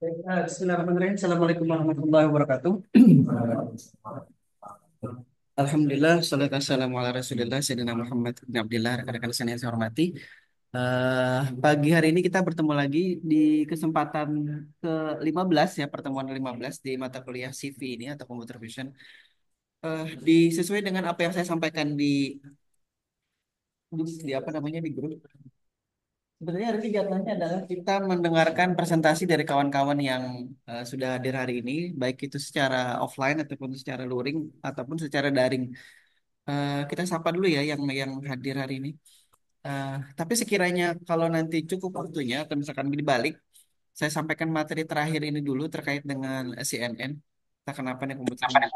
Bismillahirrahmanirrahim. Assalamualaikum warahmatullahi wabarakatuh. Alhamdulillah, salatu wassalamu ala Rasulillah, Sayyidina Muhammad bin Abdillah, rekan-rekan sekalian yang saya hormati. Pagi hari ini kita bertemu lagi di kesempatan ke-15 ya, pertemuan 15 di mata kuliah CV ini atau Computer Vision. Sesuai dengan apa yang saya sampaikan di apa namanya di grup. Sebenarnya hari ini jadwalnya adalah kita mendengarkan presentasi dari kawan-kawan yang sudah hadir hari ini, baik itu secara offline ataupun secara luring ataupun secara daring. Kita sapa dulu ya yang hadir hari ini. Tapi sekiranya kalau nanti cukup waktunya atau misalkan dibalik, saya sampaikan materi terakhir ini dulu terkait dengan CNN. Kita kenapa nih komputernya?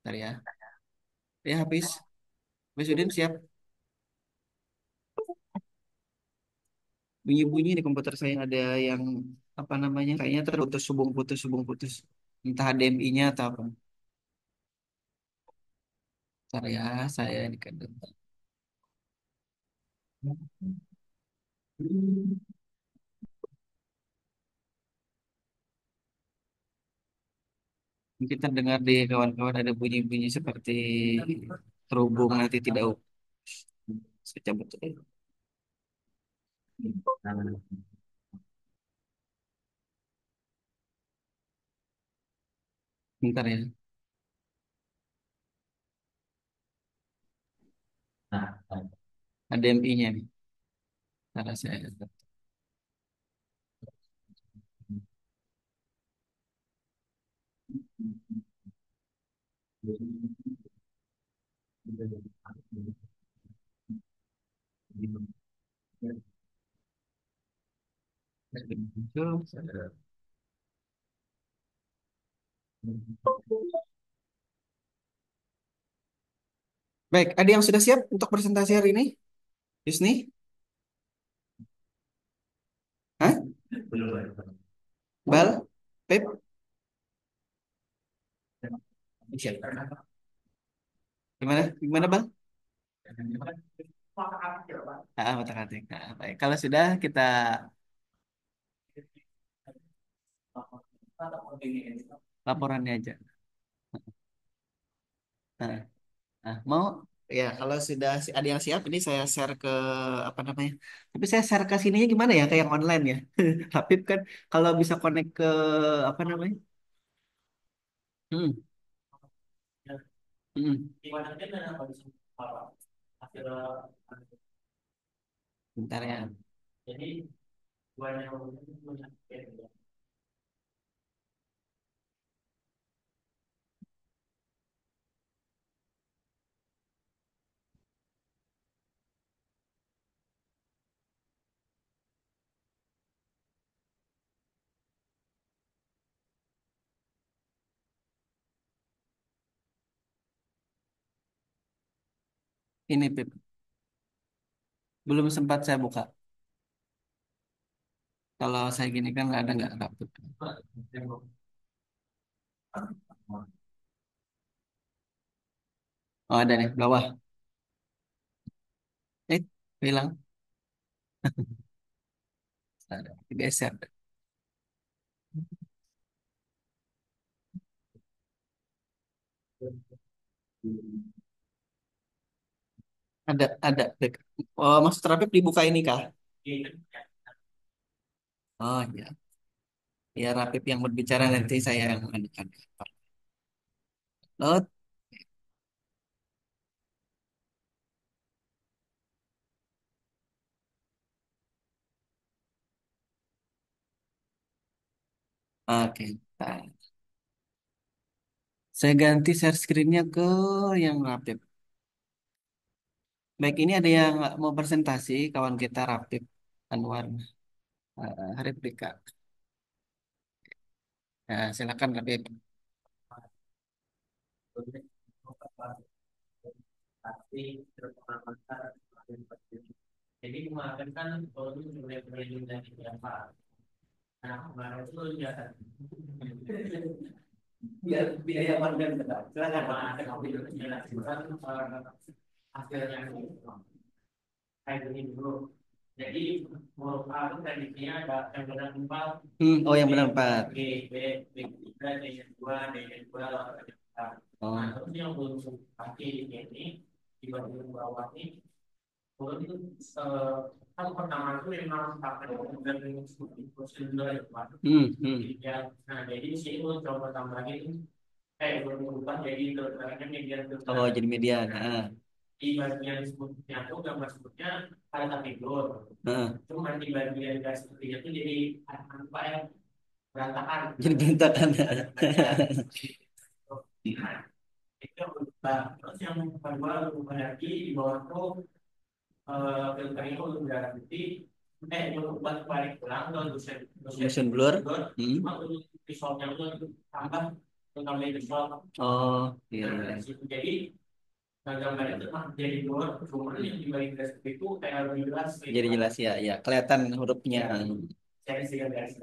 Bentar ya. Ya habis Udin siap. Bunyi-bunyi di komputer saya ada yang apa namanya? Kayaknya terputus subung putus. Entah HDMI-nya atau apa. Bentar ya, saya ini kan. Mungkin terdengar di kawan-kawan ada bunyi-bunyi seperti terhubung nanti tidak. Saya cabut dulu. Bentar ya. HDMI-nya nih. Cara saya. Baik, ada yang sudah siap untuk presentasi hari ini? Yusni? Hah? Bal? Pep? Siap. Gimana? Gimana, Bal? Otak-atik. Baik. Kalau sudah kita laporannya aja. Nah, mau ya kalau sudah ada yang siap ini saya share ke apa namanya? Tapi saya share ke sininya gimana ya? Kayak yang online ya. Habib kan kalau bisa connect ke apa namanya? Hmm. Hmm. Bentar ya. Ini Pip. Belum sempat saya buka. Kalau saya gini kan nggak dapet. Oh ada nih bawah. Eh hilang. Ada. Geser. Ada. Dek. Oh maksud terapip dibuka ini kah? Oh iya. Ya Rapip yang berbicara nanti saya yang menanyakan. Oh, oke. Nah, saya ganti share screen-nya ke yang Rapip. Baik, ini ada yang mau presentasi kawan kita Rapip Anwar Harip Dika. Nah, silakan Rapip. Biar biaya warga negara. Silakan. Jadi huruf A itu prediksinya ada yang benar empat, Oh yang B, benar empat. G, B tiga, D nya dua, D nya dua, lalu ada empat. Nah, Oh. terus yang belum pasti ini di bagian bawah ini, belum itu kan pertama itu memang pakai dan prosedur ya Pak. Hmm. Jadi ya, nah jadi di sini gue coba tambahin, belum berubah jadi terusnya media Oh filter. jadi median. Nah, di bagian sebutnya tuh gambar sebutnya ada figur. Ah. Cuma di bagian garis sepertinya itu jadi apa ya, berantakan. Jadi berantakan. Nah, itu yang berubah. Terus yang kedua berubah lagi di bawah tuh filternya udah putih. Berubah balik ulang ke dosen dosen Motion blur. blur. Hmm. Cuma untuk visualnya itu tambah tambah visual. Oh iya, Nah, iya. dari situ jadi gambar itu masih jadi blur. Cuma yang di balik garis itu kayak lebih jelas gitu. Jadi jelas ya, ya kelihatan hurufnya. Ya, saya sih garis.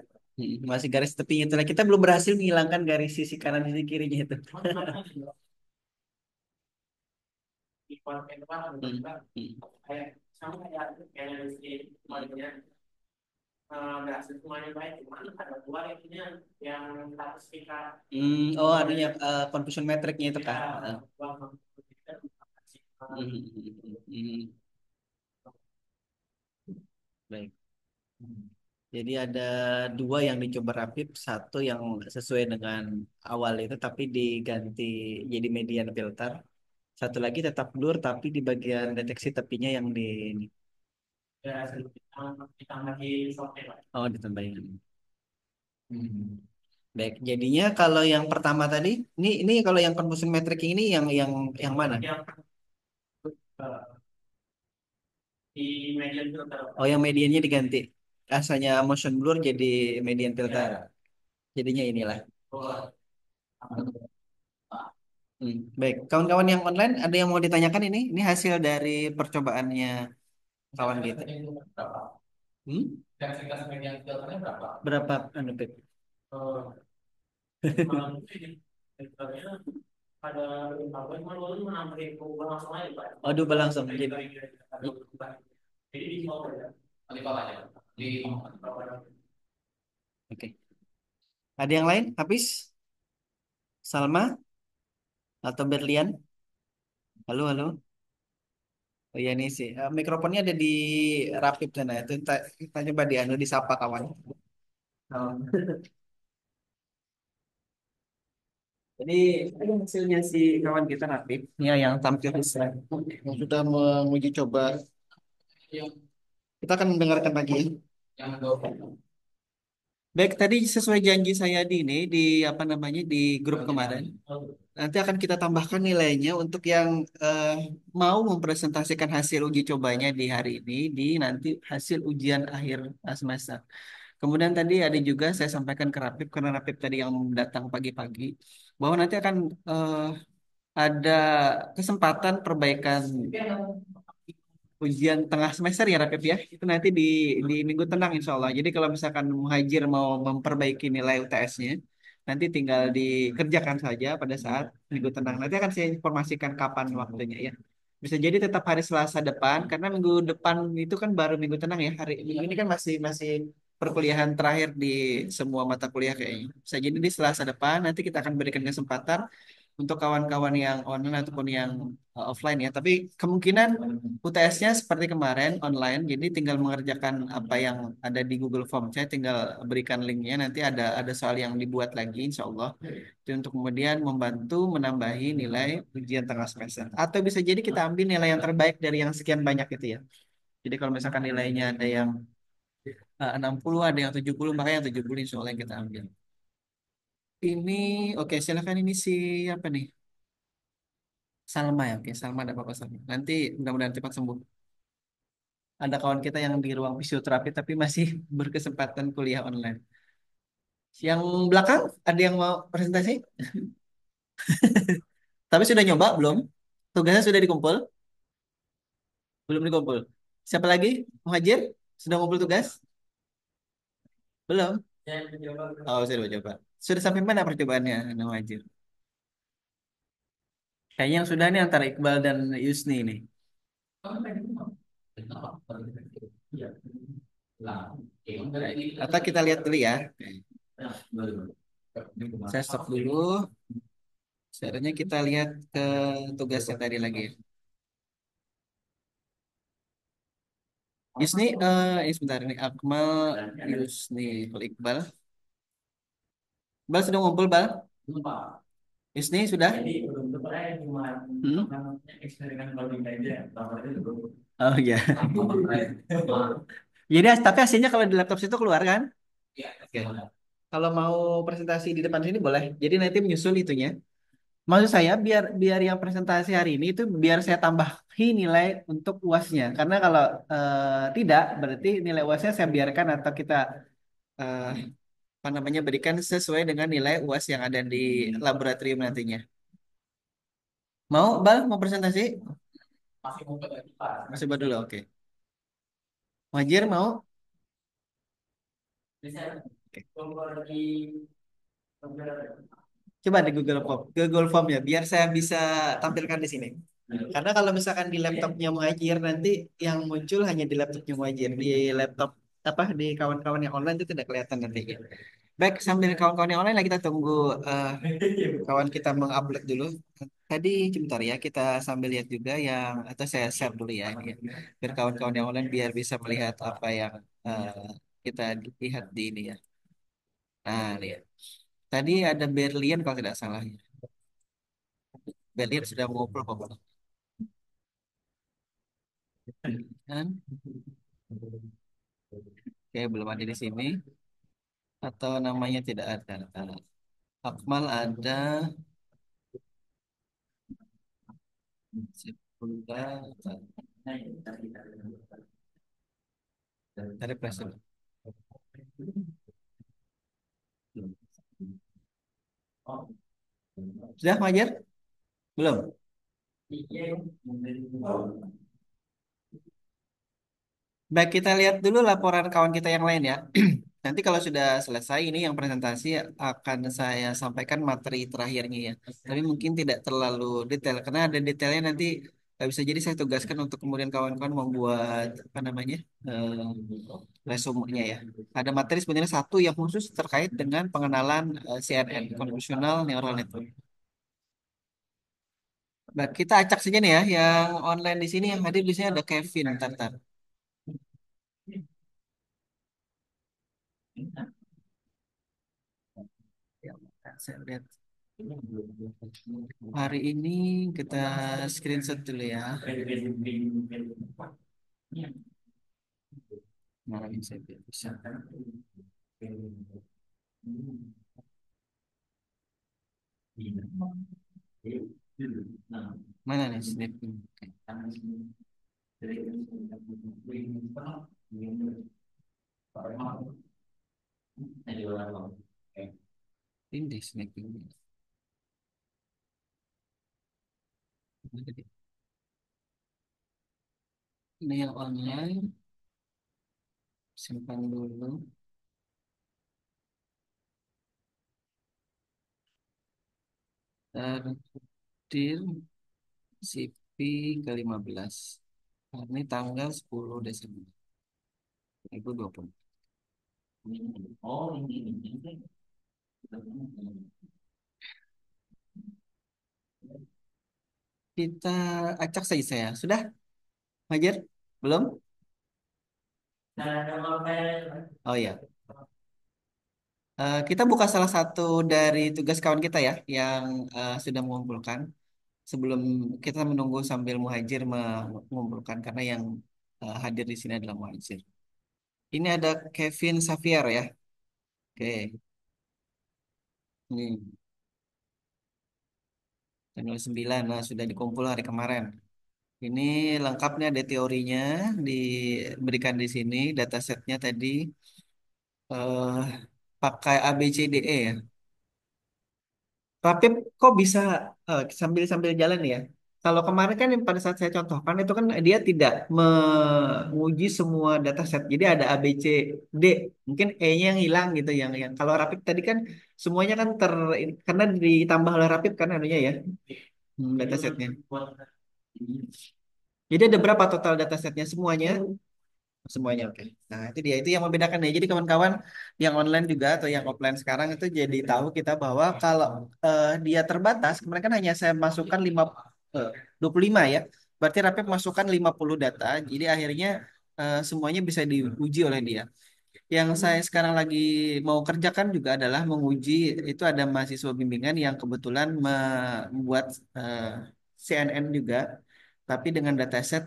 Masih garis tepinya itu lah. Kita belum berhasil menghilangkan garis sisi kanan sisi kirinya itu. Di konten apa Hmm. juga Hmm. kayak sama kayak di sini semuanya berhasil semuanya baik, cuman ada dua yang status kita Oh, anunya confusion metricnya itu kah? ya uang kita Hmm. Baik. Jadi ada dua yang dicoba Rapid, satu yang sesuai dengan awal itu tapi diganti jadi median filter. Satu lagi tetap blur tapi di bagian deteksi tepinya yang di ini. ya ditambah di software Pak. Oh, ditambahin. Hmm. Baik, jadinya kalau yang pertama tadi, ini kalau yang confusion metric ini yang mana? Yang eh, di median filter Oh, yang mediannya diganti. Asalnya motion blur jadi median filter. ya Jadinya inilah. bahwa Baik, kawan-kawan yang online ada yang mau ditanyakan ini? Ini hasil dari percobaannya kawan kita. berapa Hmm? intensitas median filternya berapa. Berapa anu Pip? Kalau mungkin filternya ada berapa cuma lalu menambahin perubahan langsung aja Pak. Aduh, langsung jadi. Ada berubah. Jadi di bawah ya. Di bawah aja. Di bawah. Oke. Ada yang lain? Habis? Salma atau Berlian? Halo, halo. Oh iya nih sih. Mikrofonnya ada di Rapip sana. Itu kita coba di anu disapa kawan. Oh. Jadi ini hasilnya si kawan kita Rapip. Ini yang tampil di slide. Yang sudah menguji coba. Kita akan mendengarkan lagi. Yang bawah. Baik, tadi sesuai janji saya di ini di apa namanya di grup kemarin. Nanti akan kita tambahkan nilainya untuk yang eh, mau mempresentasikan hasil uji cobanya di hari ini di nanti hasil ujian akhir semester. Kemudian tadi ada juga saya sampaikan ke Rapip karena Rapip tadi yang datang pagi-pagi bahwa nanti akan eh, ada kesempatan perbaikan ujian tengah semester ya Rapip ya. Itu nanti di minggu tenang insya Allah. Jadi kalau misalkan Muhajir mau memperbaiki nilai UTS-nya, nanti tinggal dikerjakan saja pada saat minggu tenang. Nanti akan saya informasikan kapan waktunya ya. Bisa jadi tetap hari Selasa depan, karena minggu depan itu kan baru minggu tenang ya. Hari minggu ini kan masih masih perkuliahan terakhir di semua mata kuliah kayaknya. Bisa jadi di Selasa depan nanti kita akan berikan kesempatan untuk kawan-kawan yang online ataupun yang offline ya. Tapi kemungkinan UTS-nya seperti kemarin online, jadi tinggal mengerjakan apa yang ada di Google Form. Saya tinggal berikan linknya. Nanti ada soal yang dibuat lagi, insya Allah. Itu untuk kemudian membantu menambahi nilai ujian tengah semester. Atau bisa jadi kita ambil nilai yang terbaik dari yang sekian banyak itu ya. Jadi kalau misalkan nilainya ada yang 60, ada yang 70, maka yang 70 insya Allah yang kita ambil. Ini, oke silakan ini siapa nih? Salma ya, oke Salma ada apa-apa Salma. Nanti mudah-mudahan cepat sembuh. Ada kawan kita yang di ruang fisioterapi tapi masih berkesempatan kuliah online. Yang belakang ada yang mau presentasi? Tapi sudah nyoba belum? Tugasnya sudah dikumpul? Belum dikumpul. Siapa lagi? Muhajir? Sudah ngumpul tugas? Belum? Yang mencoba. Oh, sudah coba. Sudah sampai mana percobaannya, Muhajir? Kayaknya yang sudah nih antara Iqbal dan Yusni ini. Atau kita lihat dulu ya. Saya stop dulu. Selanjutnya kita lihat ke tugasnya tadi lagi. Yusni, ini sebentar ini Akmal, Yusni, Iqbal. Bal sudah ngumpul, Bal? Yusni sudah? Hmm? Oh iya. Jadi tapi hasilnya kalau di laptop situ keluar kan? Oke. Kalau mau presentasi di depan sini boleh. Jadi nanti menyusul itunya. Maksud saya biar biar yang presentasi hari ini itu biar saya tambahi nilai untuk UASnya. Karena kalau tidak berarti nilai UASnya saya biarkan atau kita eh, apa namanya berikan sesuai dengan nilai UAS yang ada di laboratorium nantinya. Mau Bal mau presentasi? Masih buat dulu, oke. Wajir mau? Oke. Coba di Google Form, Google Form ya, biar saya bisa tampilkan di sini. Karena kalau misalkan di laptopnya Muhajir nanti yang muncul hanya di laptopnya Muhajir, di laptop apa di kawan-kawan yang online itu tidak kelihatan nanti. Baik, sambil kawan-kawan yang online lah kita tunggu kawan kita mengupload dulu. Tadi sebentar ya, kita sambil lihat juga yang atau saya share dulu ya ini ya. Biar kawan-kawan yang online biar bisa melihat apa yang kita lihat di ini ya. Nah, lihat. Tadi ada Berlian kalau tidak salah ya. Berlian sudah ngobrol kok. Kan? Oke, belum ada di sini atau namanya tidak ada. Akmal ada, Sifullah, dari presiden. Sudah, Majer? Belum? Baik, kita lihat dulu laporan kawan kita yang lain ya. Nanti kalau sudah selesai ini yang presentasi akan saya sampaikan materi terakhirnya ya. Tapi mungkin tidak terlalu detail karena ada detailnya nanti bisa jadi saya tugaskan untuk kemudian kawan-kawan membuat apa namanya resumenya ya. Ada materi sebenarnya satu yang khusus terkait dengan pengenalan CNN (Convolutional Neural Network). Nah, kita acak saja nih ya yang online di sini yang hadir di sini ada Kevin Tartar. Ya, saya lihat hari ini kita screenshot dulu ya. Nah, ini saya bisa. Mana nih snap? Oke. Ini deh snapping. Ini yang online. Simpan dulu. Terdir CP ke-15. Ini tanggal 10 Desember 2020. Kita acak saja saya. Sudah, Hajar? Belum? Oh ya. Kita buka salah satu dari tugas kawan kita ya yang sudah mengumpulkan. Sebelum kita menunggu sambil Muhajir mengumpulkan karena yang hadir di sini adalah Muhajir. Ini ada Kevin Xavier ya. Oke. Ini tanggal 9. Nah, sudah dikumpul hari kemarin. Ini lengkapnya ada teorinya diberikan di sini. Datasetnya tadi eh, pakai ABCDE ya. Rapid kok bisa sambil sambil jalan ya? Kalau kemarin kan yang pada saat saya contohkan itu kan dia tidak menguji semua dataset. Jadi ada A, B, C, D. Mungkin E-nya yang hilang gitu yang kalau Rapid tadi kan semuanya kan karena ditambah oleh Rapid kan anunya ya. Datasetnya. Jadi ada berapa total datasetnya semuanya? Semuanya oke. Nah, itu dia itu yang membedakan ya. Jadi kawan-kawan yang online juga atau yang offline sekarang itu jadi tahu kita bahwa kalau dia terbatas, kemarin kan hanya saya masukkan 25 ya. Berarti Rapid masukkan 50 data. Jadi akhirnya semuanya bisa diuji oleh dia. Yang saya sekarang lagi mau kerjakan juga adalah menguji itu ada mahasiswa bimbingan yang kebetulan membuat CNN juga, tapi dengan dataset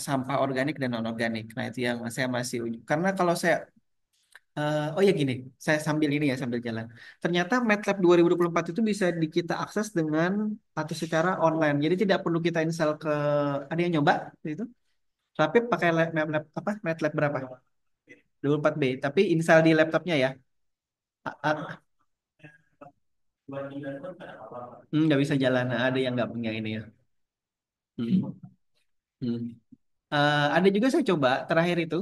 sampah organik dan non organik. Nah itu yang saya masih uji. Karena kalau saya oh ya gini, saya sambil ini ya sambil jalan. Ternyata MATLAB 2024 itu bisa kita akses dengan atau secara online. Jadi tidak perlu kita install ke ada yang nyoba itu. Tapi pakai MATLAB apa? MATLAB berapa? 24B. Tapi install di laptopnya ya. Buat tinggal pun tidak apa-apa. Nggak bisa jalan. Nah, ada yang nggak punya ini ya. Hmm. Hmm. Ada juga saya coba terakhir itu.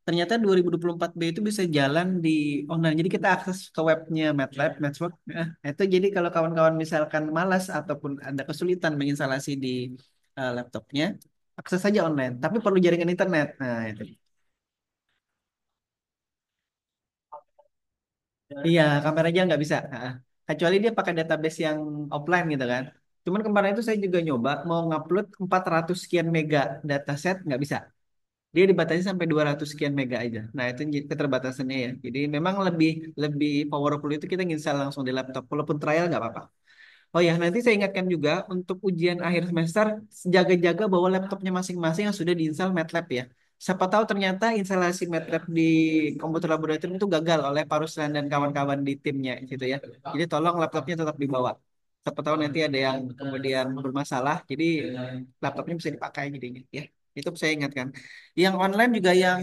Ternyata 2024B itu bisa jalan di online. Jadi kita akses ke webnya MATLAB, Matchwork. Itu jadi kalau kawan-kawan misalkan malas ataupun ada kesulitan menginstalasi di laptopnya, akses saja online. Tapi perlu jaringan internet. Nah, itu. Iya, kamera aja nggak bisa. Kecuali dia pakai database yang offline gitu kan. Cuman kemarin itu saya juga nyoba mau ngupload 400 sekian mega dataset nggak bisa. Dia dibatasi sampai 200 sekian mega aja. Nah, itu keterbatasannya ya. Jadi memang lebih lebih powerful itu kita install langsung di laptop. Walaupun trial nggak apa-apa. Oh ya, nanti saya ingatkan juga untuk ujian akhir semester, jaga-jaga bawa laptopnya masing-masing yang sudah diinstal MATLAB ya. Siapa tahu ternyata instalasi MATLAB di komputer laboratorium itu gagal oleh Pak Ruslan dan kawan-kawan di timnya gitu ya. Jadi tolong laptopnya tetap dibawa. Siapa tahu nanti ada yang kemudian bermasalah, jadi laptopnya bisa dipakai jadinya ya. Itu saya ingatkan. Yang online juga yang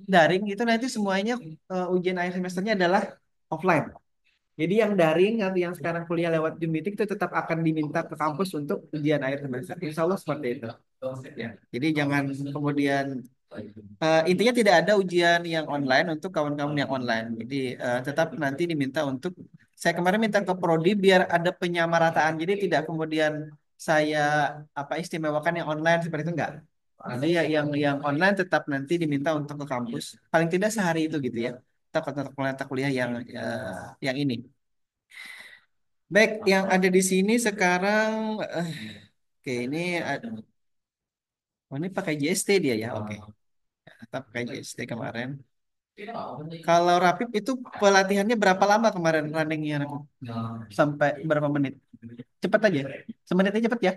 daring itu nanti semuanya ujian akhir semesternya adalah offline. Jadi yang daring atau yang sekarang kuliah lewat Zoom meeting itu tetap akan diminta ke kampus untuk ujian akhir semester. Insya Allah seperti itu. Ya. Jadi jangan kemudian intinya tidak ada ujian yang online untuk kawan-kawan yang online. Jadi tetap nanti diminta untuk saya kemarin minta ke Prodi biar ada penyamarataan. Jadi tidak kemudian saya apa istimewakan yang online seperti itu enggak. Jadi ya yang online tetap nanti diminta untuk ke kampus. Paling tidak sehari itu gitu ya. Tetap mata kuliah yang ini. Baik, yang ada di sini sekarang, eh, oke ini, oh, ini pakai JST dia ya, oke. Kita pakai JST kemarin. Kalau Rapip itu pelatihannya berapa lama kemarin runningnya? Rapip? Sampai berapa menit? Cepat aja, semenitnya cepat ya.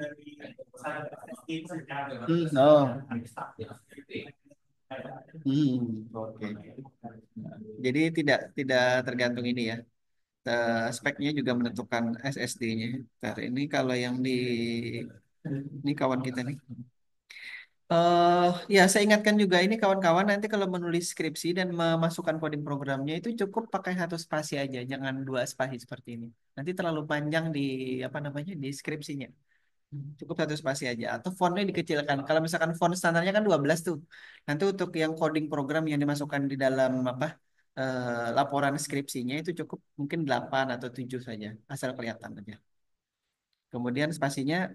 Dari testing secara Oh, oke. Jadi tidak tidak tergantung ini ya. Speknya juga menentukan SSD-nya. Ntar ini kalau yang di ini kawan kita nih. Ya, saya ingatkan juga ini kawan-kawan nanti kalau menulis skripsi dan memasukkan coding programnya itu cukup pakai satu spasi aja, jangan dua spasi seperti ini. Nanti terlalu panjang di apa namanya di skripsinya. Cukup satu spasi aja atau fontnya dikecilkan. Kalau misalkan font standarnya kan 12 tuh. Nanti untuk yang coding program yang dimasukkan di dalam apa laporan skripsinya itu cukup mungkin 8 atau 7 saja, asal kelihatan aja. Kemudian spasinya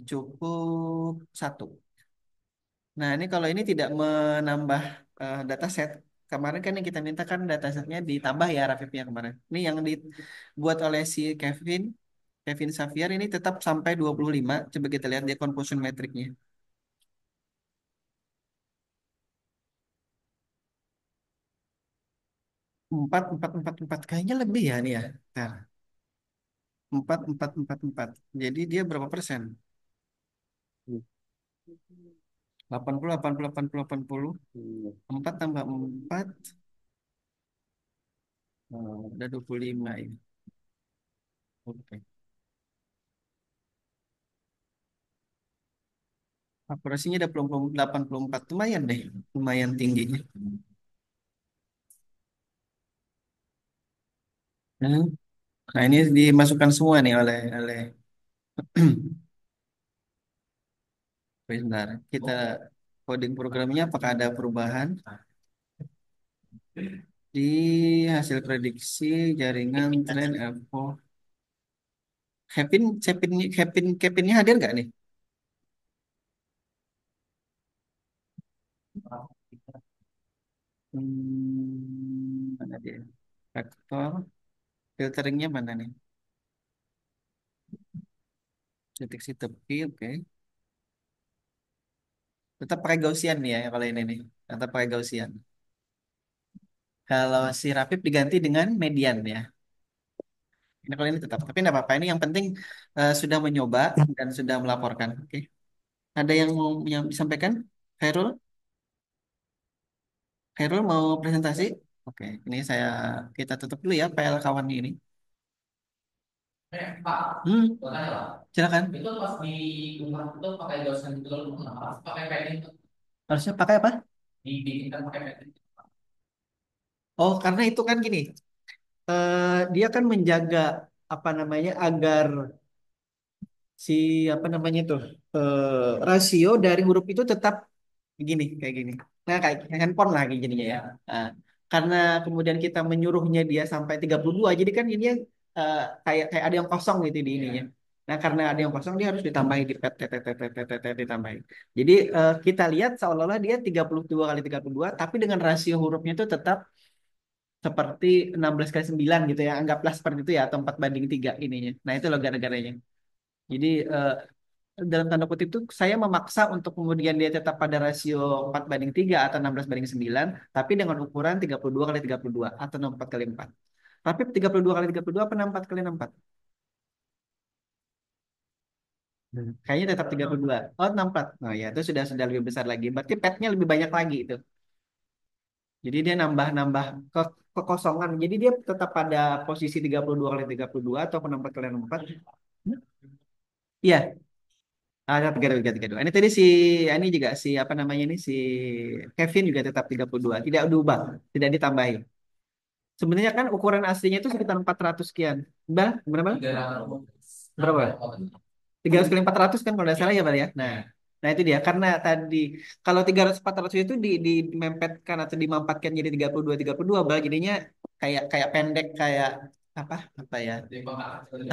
cukup satu. Nah, ini kalau ini tidak menambah dataset, kemarin kan yang kita mintakan datasetnya ditambah ya Rafifnya kemarin. Ini yang dibuat oleh si Kevin Xavier ini tetap sampai 25. Coba kita lihat dia confusion metricnya. 4 4 4 4. Kayaknya lebih ya nih ya. Bentar. 4 4 4 4. Jadi dia berapa persen? 80 80 80 80. 4 tambah 4, udah 25 ini. Oke. Akurasinya ada 84, lumayan deh, lumayan tingginya. Hmm. Nah ini dimasukkan semua nih oleh sebentar. Kita coding programnya apakah ada perubahan di hasil prediksi jaringan tren Evo. Kevin, Kevinnya hadir nggak nih? Mana dia? Faktor filteringnya mana nih? Deteksi tepi, oke. Tetap pakai Gaussian nih ya kalau ini nih. Tetap pakai Gaussian. Kalau si Rapid diganti dengan median ya. Ini kalau ini tetap. Tapi tidak apa-apa. Ini yang penting sudah menyoba dan sudah melaporkan. Oke. Ada yang mau yang disampaikan? Khairul? Khairul mau presentasi? Oke. Ini kita tutup dulu ya PL kawan ini. Pak, Hmm, boleh lah. silakan. Itu pas di rumah itu pakai dosen itu dulu, kenapa pakai padding itu Harusnya pakai apa? dibikinkan pakai padding? Oh, karena itu kan gini. Dia kan menjaga apa namanya agar si apa namanya tuh rasio dari huruf itu tetap begini kayak gini. Nah kayak handphone lagi jadinya ya. Nah, karena kemudian kita menyuruhnya dia sampai 32, jadi kan ini kayak kayak ada yang kosong gitu di ininya. Nah karena ada yang kosong dia harus ditambahin di pet tet, tet, tet, tet, tet, tet, ditambahin. Jadi kita lihat seolah-olah dia 32 kali 32, tapi dengan rasio hurufnya itu tetap seperti 16 kali 9 gitu ya. Anggaplah seperti itu ya atau 4 banding 3 ininya. Nah itu loh gara-garanya. Jadi dalam tanda kutip itu saya memaksa untuk kemudian dia tetap pada rasio 4 banding 3 atau 16 banding 9, tapi dengan ukuran 32 kali 32 atau 64 kali 4. Tapi 32 kali 32 apa 64 kali 64? Kayaknya tetap 32. Oh, 64. Oh ya, itu sudah lebih besar lagi. Berarti petnya lebih banyak lagi itu. Jadi dia nambah-nambah kekosongan. Jadi dia tetap pada posisi 32 kali 32 atau 64 kali 64. Iya, ada 32 32. Ini tadi ini juga si apa namanya ini si Kevin juga tetap 32, tidak diubah, tidak ditambahin. Sebenarnya kan ukuran aslinya itu sekitar 400 sekian. Berapa? 300. Berapa? 300 kali 400 kan kalau nggak salah ya, Bang ya. Nah itu dia karena tadi kalau 300 400 itu di mempetkan atau dimampatkan jadi 32 Bang, jadinya kayak kayak pendek kayak apa ya?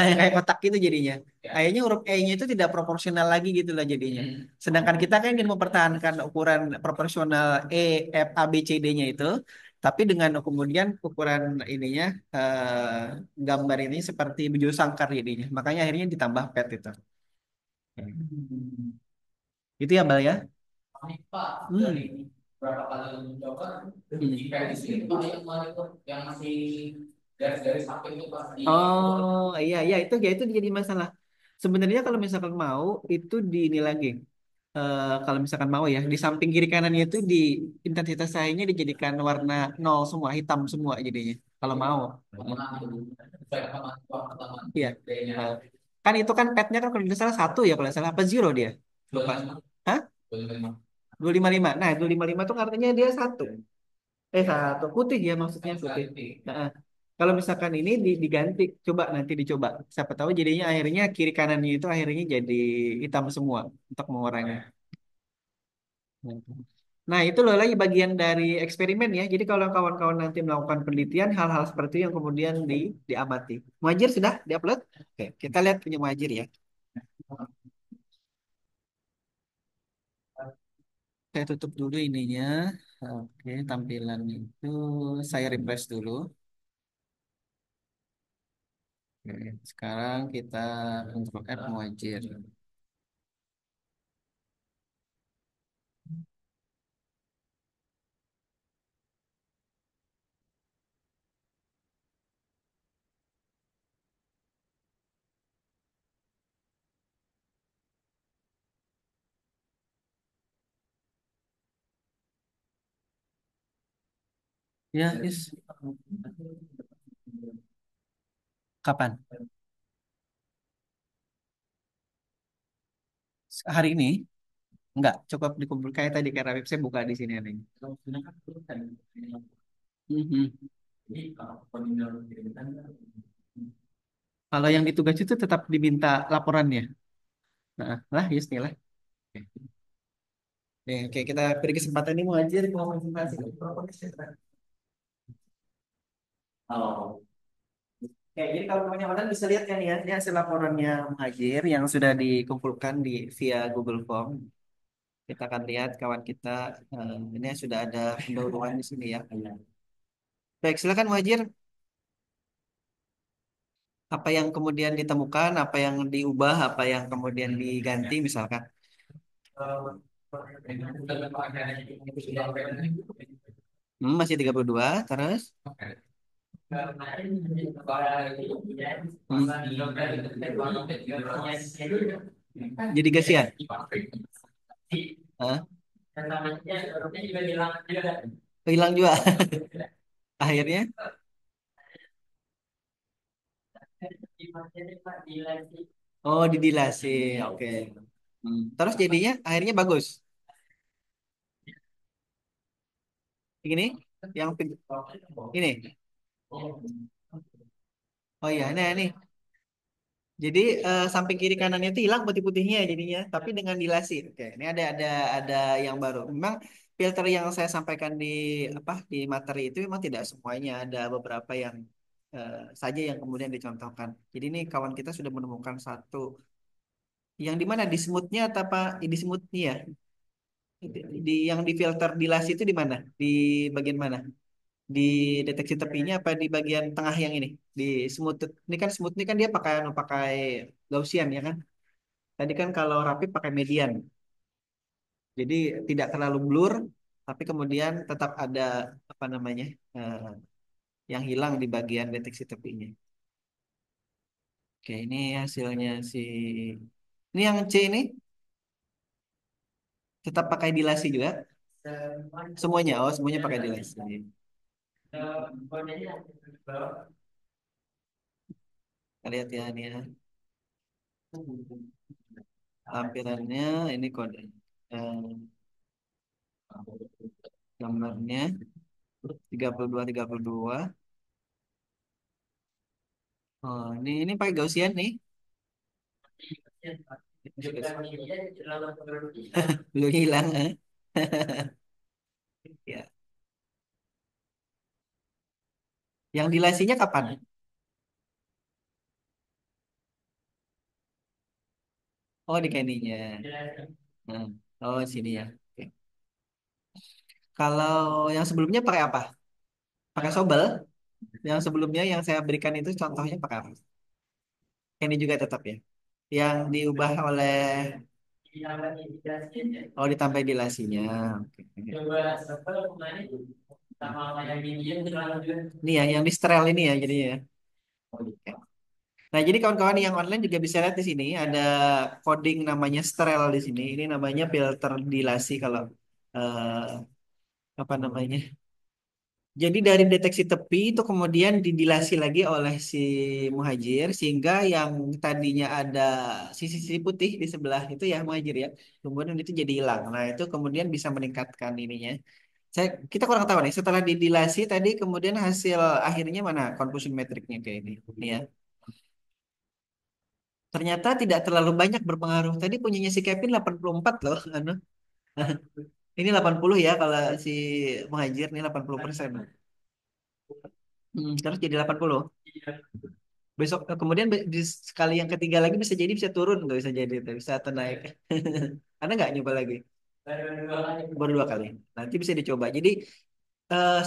Kayak kotak gitu jadinya. Kayaknya huruf E-nya itu tidak proporsional lagi gitu lah jadinya. Sedangkan kita kan ingin mempertahankan ukuran proporsional F, A, B, C, D-nya itu, tapi dengan kemudian ukuran ininya gambar ini seperti bujur sangkar jadinya. Makanya akhirnya ditambah pet itu. Itu ya, Bal ya? Ini Pak, dari Hmm. berapa kali mencoba Hmm. jika di sini Pak yang kemarin itu yang masih garis-garis sampai itu pas di Oh iya iya itu jadi masalah. Sebenarnya kalau misalkan mau itu di ini lagi. Kalau misalkan mau ya di samping kiri kanannya itu di intensitas cahayanya dijadikan warna nol semua hitam semua jadinya. Kalau mau. mana itu saya sama waktu pertama Iya. kayaknya Eh, kan itu kan petnya kan kalau tidak salah satu ya kalau nggak salah apa zero dia. dua Lupa. lima Hah? dua lima 255. Nah 255 itu artinya dia satu. Satu putih ya maksudnya putih. Nah, kalau misalkan ini diganti, coba nanti dicoba. Siapa tahu jadinya akhirnya kiri kanannya itu akhirnya jadi hitam semua untuk mengurangi. Nah, itu loh lagi bagian dari eksperimen ya. Jadi kalau kawan-kawan nanti melakukan penelitian, hal-hal seperti itu yang kemudian diamati. Muajir sudah diupload? Oke, kita lihat punya Muajir ya. Saya tutup dulu ininya. Oke, tampilan itu saya refresh dulu. Oke, sekarang kita untuk app Muajir. Ya, yes. Kapan? Hari ini? Enggak, cukup dikumpul kayak tadi karena web saya buka di sini nih. Mhm. Kalau yang ditugas itu tetap diminta laporannya. Nah, lah, yes nih lah. Oke, oke, kita beri kesempatan ini mau aja mau presentasi. Oh. Oke, jadi kalau teman-teman bisa lihat kan ya, ini hasil laporannya Muhajir yang sudah dikumpulkan di via Google Form. Kita akan lihat kawan kita ini sudah ada pendahuluan di sini ya. Baik, silakan Muhajir. Apa yang kemudian ditemukan, apa yang diubah, apa yang kemudian diganti misalkan. Masih 32 terus. Hmm. Jadi gasian. Hah? Hilang juga. Akhirnya, oh didilasi, oke. Terus jadinya akhirnya bagus. Ini, yang ini. Oh iya, ini. Jadi samping kiri kanannya itu hilang putih-putihnya jadinya, tapi dengan dilasi. Oke, ini ada yang baru. Memang filter yang saya sampaikan di apa di materi itu memang tidak semuanya, ada beberapa yang saja yang kemudian dicontohkan. Jadi ini kawan kita sudah menemukan satu yang di mana di smoothnya atau apa di smoothnya ya? Di yang di filter dilasi itu di mana? Di bagian mana? Di deteksi tepinya apa di bagian tengah yang ini? Di smooth ini kan smooth ini kan dia pakai Gaussian ya kan? Tadi kan kalau rapid pakai median. Jadi tidak terlalu blur, tapi kemudian tetap ada apa namanya yang hilang di bagian deteksi tepinya. Oke, ini hasilnya si ini yang C ini tetap pakai dilasi juga. Semuanya, oh semuanya pakai dilasi. Kita lihat ya ini ya. Lampirannya ini kode. Eh, Gambarnya 32 32. Oh, ini pakai Gaussian nih. Belum hilang, eh? Ya. Yang dilasinya kapan? Oh, di Kenny-nya. Nah, oh, sini ya. Oke. Kalau yang sebelumnya pakai apa? Pakai Sobel. Yang sebelumnya yang saya berikan itu contohnya pakai apa? Kenny juga tetap ya. Yang diubah oleh oh ditambah dilasinya. Oke. Ini ya yang di sterile ini ya jadinya ya. Oke. Nah, jadi kawan-kawan yang online juga bisa lihat di sini ada coding namanya sterile di sini. Ini namanya filter dilasi kalau eh, apa namanya? Jadi dari deteksi tepi itu kemudian didilasi lagi oleh si muhajir sehingga yang tadinya ada sisi-sisi putih di sebelah itu ya muhajir ya. Kemudian itu jadi hilang. Nah, itu kemudian bisa meningkatkan ininya. Kita kurang tahu nih setelah didilasi tadi kemudian hasil akhirnya mana confusion metricnya kayak ini. Ini ya. Ternyata tidak terlalu banyak berpengaruh. Tadi punyanya si Kevin 84 loh. Anu. Ini 80 ya kalau si muhajir ini 80%. Terus jadi 80. Besok kemudian di sekali yang ketiga lagi bisa jadi bisa turun nggak bisa jadi tuh, bisa atau naik. Anda nggak nyoba lagi? Baru 2 kali. Nanti bisa dicoba. Jadi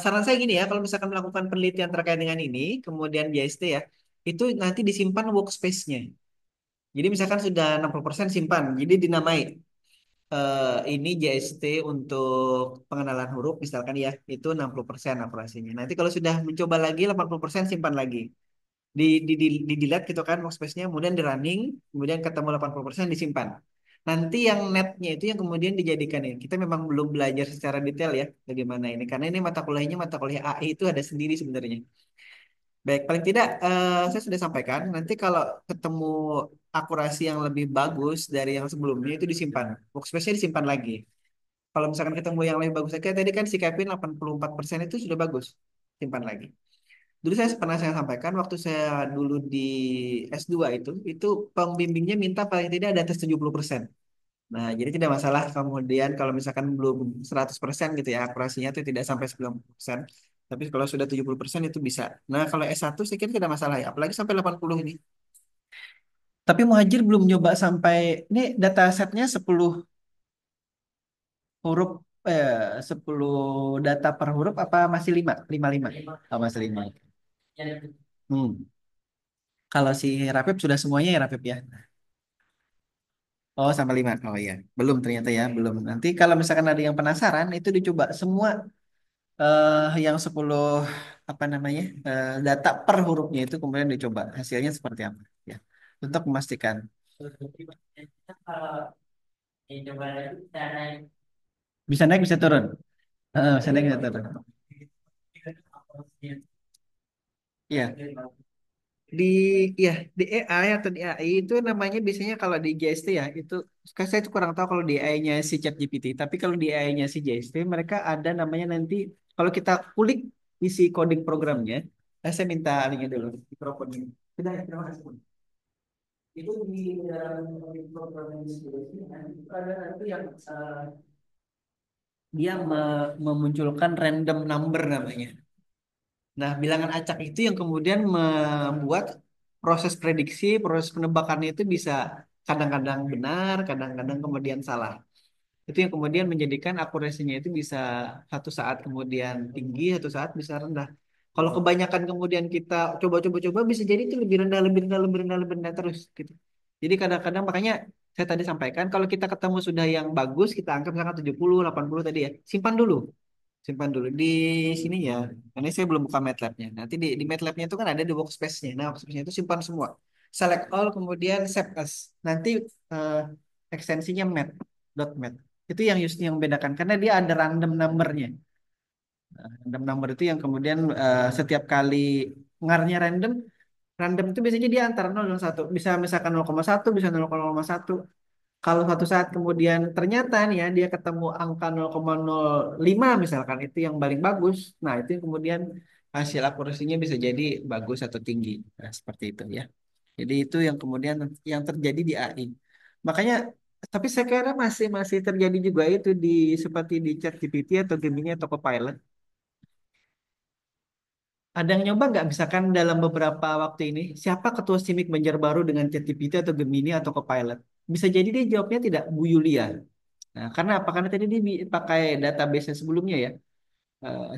saran saya gini ya, kalau misalkan melakukan penelitian terkait dengan ini, kemudian JST ya, itu nanti disimpan workspace-nya. Jadi misalkan sudah 60% simpan, jadi dinamai ini JST untuk pengenalan huruf misalkan ya, itu 60% akurasinya. Nanti kalau sudah mencoba lagi 80% simpan lagi. Di delete gitu kan workspace-nya kemudian di running kemudian ketemu 80% disimpan nanti yang netnya itu yang kemudian dijadikan ini kita memang belum belajar secara detail ya bagaimana ini karena ini mata kuliahnya mata kuliah AI itu ada sendiri sebenarnya baik paling tidak saya sudah sampaikan nanti kalau ketemu akurasi yang lebih bagus dari yang sebelumnya itu disimpan workspace-nya disimpan lagi kalau misalkan ketemu yang lebih bagus kayak tadi kan si Kevin 84% itu sudah bagus simpan lagi. Dulu saya pernah saya sampaikan waktu saya dulu di S2 itu pembimbingnya minta paling tidak ada atas 70%. Nah, jadi tidak masalah kemudian kalau misalkan belum 100% gitu ya, akurasinya itu tidak sampai 90%. Tapi kalau sudah 70% itu bisa. Nah, kalau S1 saya kira tidak masalah ya, apalagi sampai 80 ini. Tapi Muhajir belum nyoba sampai, ini data setnya 10 huruf 10 data per huruf apa masih 5? 5 5. Oh, masih 5. Hmm. Kalau si Rapip sudah semuanya ya Rapip ya. Oh, sama 5. Oh iya. Belum ternyata ya, belum. Nanti kalau misalkan ada yang penasaran itu dicoba semua yang 10 apa namanya? Data per hurufnya itu kemudian dicoba hasilnya seperti apa ya. Untuk memastikan Kalau coba itu cara bisa naik bisa turun. Bisa naik bisa turun. Iya. Di ya di AI atau di AI itu namanya biasanya kalau di JST ya itu saya itu kurang tahu kalau di AI-nya si ChatGPT tapi kalau di AI-nya si JST mereka ada namanya nanti kalau kita kulik isi coding programnya saya minta linknya dulu mikrofon ini sudah ya terima kasih. Itu di dalam coding programnya si JST nanti ada nanti yang dia memunculkan random number namanya. Nah, bilangan acak itu yang kemudian membuat proses prediksi, proses penebakannya itu bisa kadang-kadang benar, kadang-kadang kemudian salah. Itu yang kemudian menjadikan akurasinya itu bisa satu saat kemudian tinggi, satu saat bisa rendah. Kalau kebanyakan kemudian kita coba-coba-coba bisa jadi itu lebih rendah, lebih rendah, lebih rendah, lebih rendah terus gitu. Jadi kadang-kadang makanya saya tadi sampaikan kalau kita ketemu sudah yang bagus, kita anggap misalkan 70, 80 tadi ya, simpan dulu. Simpan dulu di sini ya. Ini saya belum buka MATLAB-nya. Nanti di MATLAB-nya itu kan ada di workspace-nya. Nah, workspace-nya itu simpan semua. Select all, kemudian save as. Nanti eh, ekstensinya mat, dot mat. Itu yang yang membedakan karena dia ada random number-nya. Random number itu yang kemudian setiap kali ngarnya random, random itu biasanya dia antara 0 dan 1. Bisa misalkan 0,1, bisa 0,01. Kalau suatu saat kemudian ternyata nih ya dia ketemu angka 0,05 misalkan itu yang paling bagus. Nah, itu yang kemudian hasil akurasinya bisa jadi bagus atau tinggi. Nah, seperti itu ya. Jadi itu yang kemudian yang terjadi di AI. Makanya tapi saya kira masih masih terjadi juga itu di seperti di ChatGPT atau Gemini atau Copilot. Ada yang nyoba nggak misalkan dalam beberapa waktu ini siapa ketua Simic Banjar baru dengan ChatGPT atau Gemini atau Copilot? Bisa jadi dia jawabnya tidak Bu Yulia. Nah, karena apa? Karena tadi dia pakai database sebelumnya ya.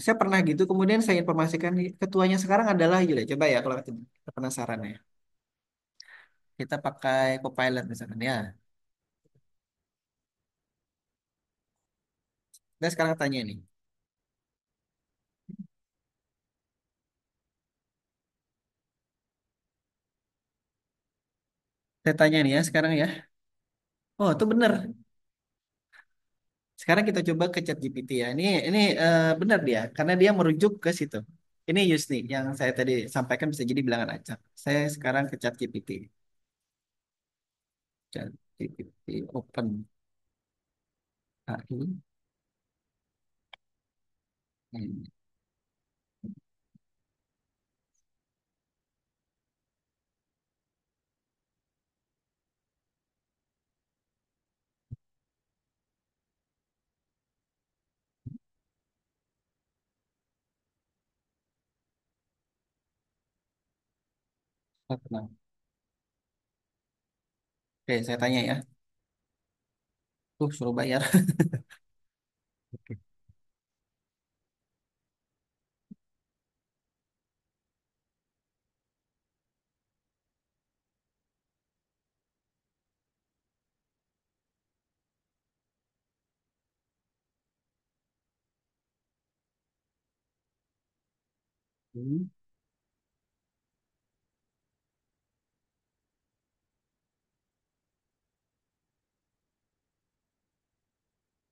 Saya pernah gitu, kemudian saya informasikan ketuanya sekarang adalah Yulia. Coba ya kalau kita penasaran ya. Kita pakai Copilot misalkan ya. Nah sekarang tanya nih. Saya tanya nih ya sekarang ya. Oh itu benar. Sekarang kita coba ke ChatGPT ya. Ini benar dia, karena dia merujuk ke situ. Ini Yusni yang saya tadi sampaikan bisa jadi bilangan acak. Saya sekarang ke ChatGPT. ChatGPT open AI. Hmm. Oke, saya tanya ya. Suruh bayar. Oke. Hmm.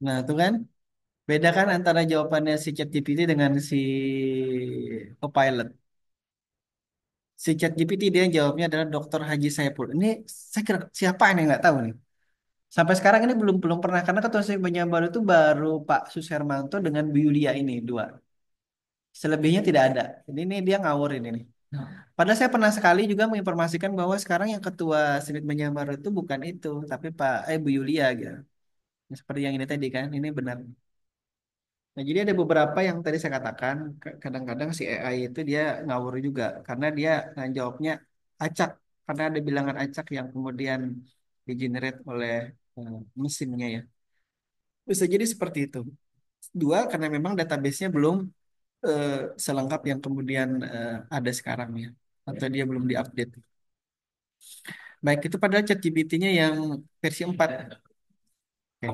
Nah, itu kan beda kan antara jawabannya si ChatGPT dengan si Copilot. Si ChatGPT dia jawabnya adalah Dr. Haji Saipul. Ini saya kira siapa ini nggak tahu nih. Sampai sekarang ini belum belum pernah karena ketua Siswa baru itu baru Pak Sushermanto dengan Bu Yulia ini dua. Selebihnya tidak ada. Ini dia ngawur ini nih. Padahal saya pernah sekali juga menginformasikan bahwa sekarang yang ketua Senit Baru itu bukan itu, tapi Bu Yulia gitu. Seperti yang ini tadi kan, ini benar. Nah, jadi ada beberapa yang tadi saya katakan, kadang-kadang si AI itu dia ngawur juga, karena dia jawabnya acak, karena ada bilangan acak yang kemudian di-generate oleh mesinnya ya. Bisa jadi seperti itu. Dua, karena memang database-nya belum eh, selengkap yang kemudian ada sekarang ya. Atau dia belum diupdate. Baik, itu padahal ChatGPT-nya yang versi 4. Oke.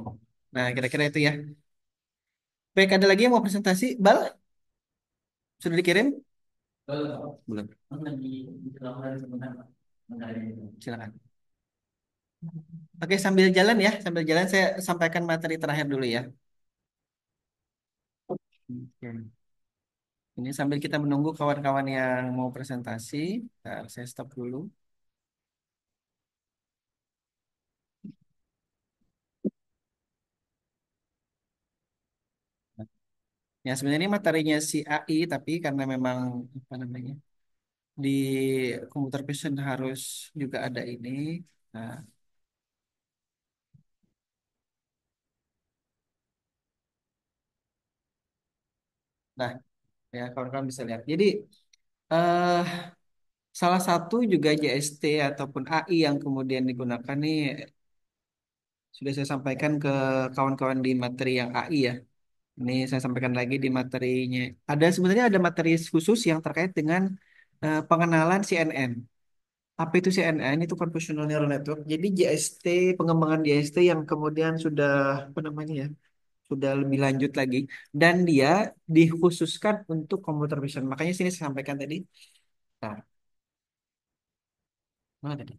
Nah, kira-kira itu ya. Baik, ada lagi yang mau presentasi? Bal, sudah dikirim? Belum. Silakan. Oke, sambil jalan ya. Sambil jalan saya sampaikan materi terakhir dulu ya. Oke. Ini sambil kita menunggu kawan-kawan yang mau presentasi. Bentar, saya stop dulu. Ya, sebenarnya ini materinya si AI, tapi karena memang apa namanya di computer vision harus juga ada ini. Nah, nah, ya kawan-kawan bisa lihat. Jadi eh, salah satu juga JST ataupun AI yang kemudian digunakan nih sudah saya sampaikan ke kawan-kawan di materi yang AI ya. Ini saya sampaikan lagi di materinya. Ada sebenarnya ada materi khusus yang terkait dengan pengenalan CNN. Apa itu CNN? Itu Convolutional Neural Network. Jadi JST, pengembangan JST yang kemudian sudah apa namanya ya, sudah lebih lanjut lagi. Dan dia dikhususkan untuk computer vision. Makanya sini saya sampaikan tadi. Nah, mana tadi?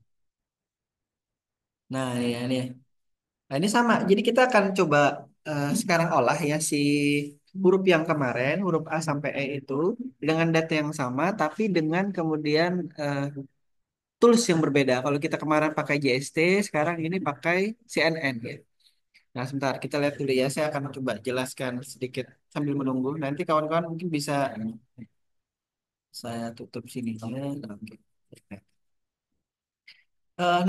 Nah, ya ini. Nah, ini sama. Jadi kita akan coba sekarang olah ya si huruf yang kemarin, huruf A sampai E itu dengan data yang sama, tapi dengan kemudian tools yang berbeda. Kalau kita kemarin pakai JST, sekarang ini pakai CNN ya. Nah, sebentar kita lihat dulu ya. Saya akan coba jelaskan sedikit sambil menunggu. Nanti kawan-kawan mungkin bisa saya tutup sini. Oke.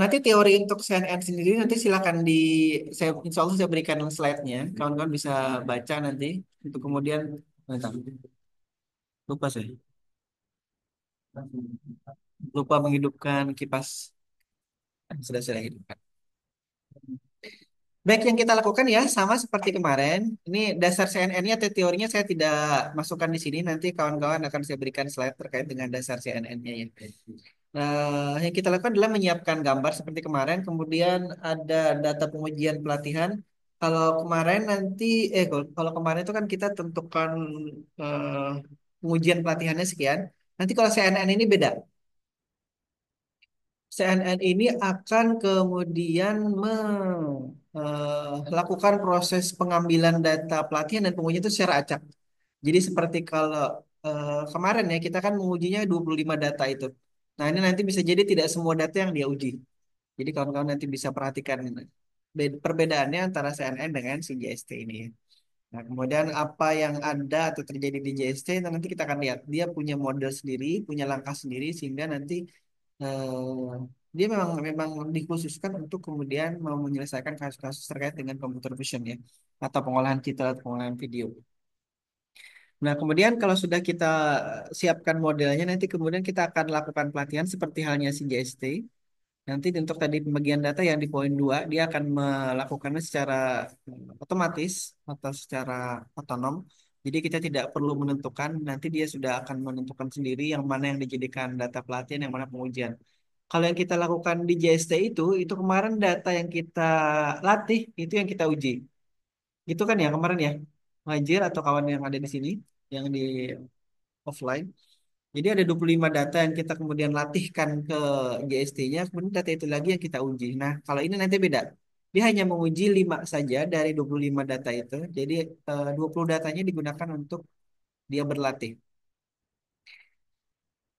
Nanti teori untuk CNN sendiri nanti silakan saya insya Allah saya berikan slide-nya. Kawan-kawan bisa baca nanti untuk kemudian bentar, lupa saya lupa menghidupkan kipas. Sudah hidupkan. Baik, yang kita lakukan ya sama seperti kemarin. Ini dasar CNN-nya atau teorinya saya tidak masukkan di sini. Nanti kawan-kawan akan saya berikan slide terkait dengan dasar CNN-nya ya. Yang kita lakukan adalah menyiapkan gambar seperti kemarin, kemudian ada data pengujian pelatihan. Kalau kemarin nanti, kalau kemarin itu kan kita tentukan eh, pengujian pelatihannya sekian. Nanti kalau CNN ini beda. CNN ini akan kemudian melakukan proses pengambilan data pelatihan dan pengujian itu secara acak. Jadi seperti kalau kemarin ya kita kan mengujinya 25 data itu. Nah ini nanti bisa jadi tidak semua data yang dia uji. Jadi kawan-kawan nanti bisa perhatikan perbedaannya antara CNN dengan si JST ini ya. Nah, kemudian apa yang ada atau terjadi di JST nanti kita akan lihat. Dia punya model sendiri, punya langkah sendiri sehingga nanti eh, dia memang memang dikhususkan untuk kemudian mau menyelesaikan kasus-kasus terkait dengan computer vision ya atau pengolahan citra atau pengolahan video. Nah, kemudian kalau sudah kita siapkan modelnya, nanti kemudian kita akan lakukan pelatihan seperti halnya si JST. Nanti untuk tadi pembagian data yang di poin 2 dia akan melakukannya secara otomatis atau secara otonom. Jadi kita tidak perlu menentukan, nanti dia sudah akan menentukan sendiri yang mana yang dijadikan data pelatihan, yang mana pengujian. Kalau yang kita lakukan di JST itu kemarin data yang kita latih, itu yang kita uji. Gitu kan ya kemarin ya, Ngajir atau kawan yang ada di sini, yang di offline. Jadi ada 25 data yang kita kemudian latihkan ke GST-nya, kemudian data itu lagi yang kita uji. Nah, kalau ini nanti beda. Dia hanya menguji 5 saja dari 25 data itu. Jadi 20 datanya digunakan untuk dia berlatih.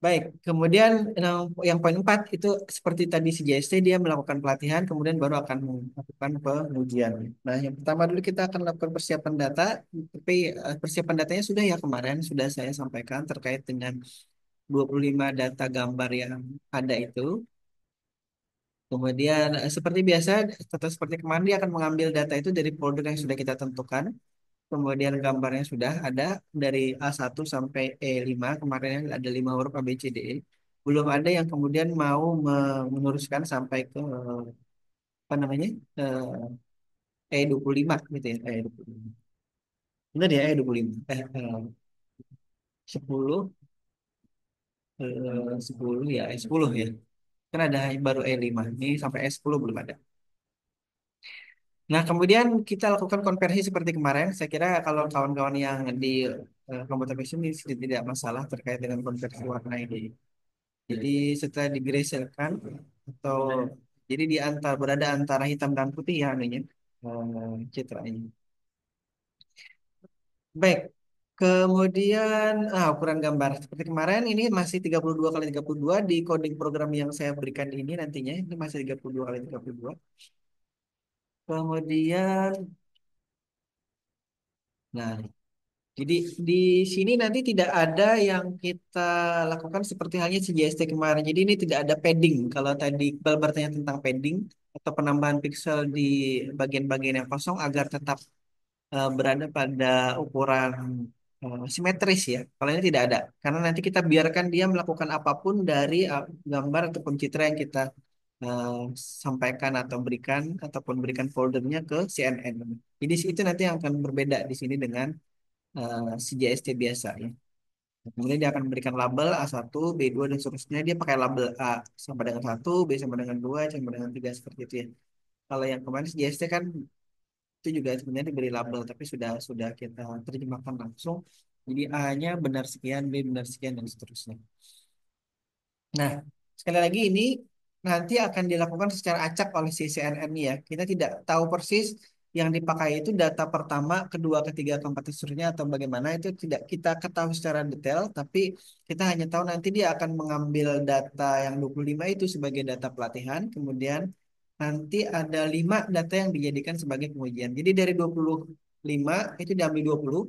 Baik, kemudian yang poin 4 itu seperti tadi si JST dia melakukan pelatihan, kemudian baru akan melakukan pengujian. Nah, yang pertama dulu kita akan lakukan persiapan data, tapi persiapan datanya sudah ya kemarin, sudah saya sampaikan terkait dengan 25 data gambar yang ada itu. Kemudian seperti biasa, tetap seperti kemarin dia akan mengambil data itu dari folder yang sudah kita tentukan. Kemudian gambarnya sudah ada dari A1 sampai E5. Kemarin ada 5 huruf A, B, C, D, E. Belum ada yang kemudian mau meneruskan sampai ke apa namanya? E25 gitu ya. E25. Benar ya E25. 10 10 ya, E10 ya. Kan ada baru E5. Ini sampai E10 belum ada. Nah, kemudian kita lakukan konversi seperti kemarin. Saya kira kalau kawan-kawan yang di computer vision ini tidak masalah terkait dengan konversi warna ini. Jadi setelah digreselkan atau jadi di antara berada antara hitam dan putih ya anunya citranya. Baik. Kemudian ukuran gambar seperti kemarin ini masih 32 kali 32 di coding program yang saya berikan ini nantinya ini masih 32 kali 32. Kemudian nah, jadi di sini nanti tidak ada yang kita lakukan seperti halnya CJST kemarin. Jadi ini tidak ada padding. Kalau tadi Iqbal bertanya tentang padding atau penambahan pixel di bagian-bagian yang kosong agar tetap berada pada ukuran simetris ya. Kalau ini tidak ada. Karena nanti kita biarkan dia melakukan apapun dari gambar ataupun citra yang kita eh, sampaikan atau berikan ataupun berikan foldernya ke CNN. Jadi itu nanti yang akan berbeda di sini dengan CJST biasa ya. Kemudian dia akan memberikan label A1, B2 dan seterusnya. Dia pakai label A sama dengan 1, B sama dengan 2, C sama dengan 3 seperti itu ya. Kalau yang kemarin CJST kan itu juga sebenarnya diberi label tapi sudah kita terjemahkan langsung. Jadi A-nya benar sekian, B benar sekian dan seterusnya. Nah, sekali lagi ini nanti akan dilakukan secara acak oleh si CNN ya. Kita tidak tahu persis yang dipakai itu data pertama, kedua, ketiga, keempat, dan seterusnya atau bagaimana itu tidak kita ketahui secara detail, tapi kita hanya tahu nanti dia akan mengambil data yang 25 itu sebagai data pelatihan, kemudian nanti ada 5 data yang dijadikan sebagai pengujian. Jadi dari 25 itu diambil 20,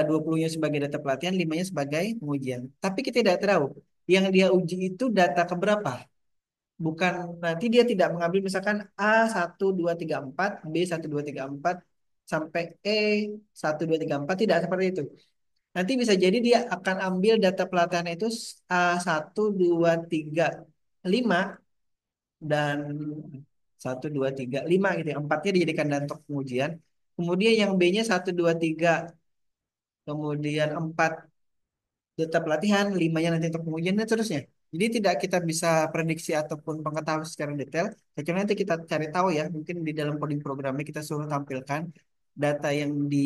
20-nya sebagai data pelatihan, 5-nya sebagai pengujian. Tapi kita tidak tahu yang dia uji itu data keberapa. Bukan nanti dia tidak mengambil misalkan A1 2 3 4 B1 2 3 4 sampai E1 2 3 4 tidak seperti itu. Nanti bisa jadi dia akan ambil data pelatihan itu A1 2 3 5 dan 1 2 3 5 gitu ya. Empatnya dijadikan data untuk pengujian. Kemudian yang B-nya 1 2 3 kemudian 4 data pelatihan, 5-nya nanti untuk pengujian dan seterusnya. Jadi tidak kita bisa prediksi ataupun pengetahuan secara detail. Kecuali nanti kita cari tahu ya, mungkin di dalam coding programnya kita suruh tampilkan data yang di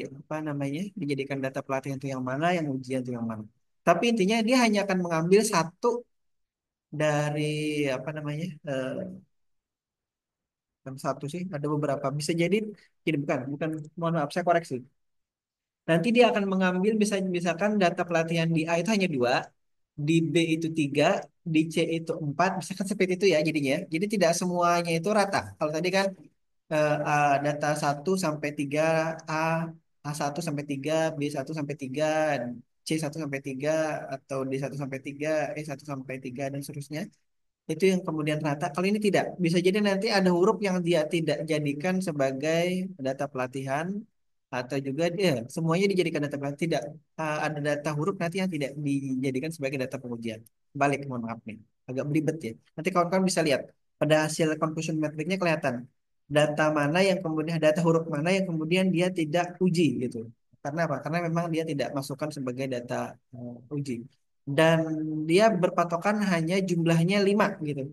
apa namanya dijadikan data pelatihan itu yang mana, yang ujian itu yang mana. Tapi intinya dia hanya akan mengambil satu dari apa namanya bukan satu sih, ada beberapa. Bisa jadi ini bukan, mohon maaf saya koreksi. Nanti dia akan mengambil misalkan data pelatihan di A itu hanya dua, di B itu tiga, di C itu empat, misalkan seperti itu ya jadinya. Jadi tidak semuanya itu rata. Kalau tadi kan data 1 sampai 3 A, A1 sampai 3 B1 sampai 3 C1 sampai 3 atau D1 sampai 3 E1 sampai 3 dan seterusnya. Itu yang kemudian rata. Kalau ini tidak, bisa jadi nanti ada huruf yang dia tidak jadikan sebagai data pelatihan atau juga dia semuanya dijadikan data pelatihan. Tidak, ada data huruf nanti yang tidak dijadikan sebagai data pengujian. Balik, mohon maaf nih, agak belibet ya. Nanti kawan-kawan bisa lihat pada hasil confusion metricnya kelihatan data mana yang kemudian data huruf mana yang kemudian dia tidak uji gitu. Karena apa? Karena memang dia tidak masukkan sebagai data uji dan dia berpatokan hanya jumlahnya 5 gitu.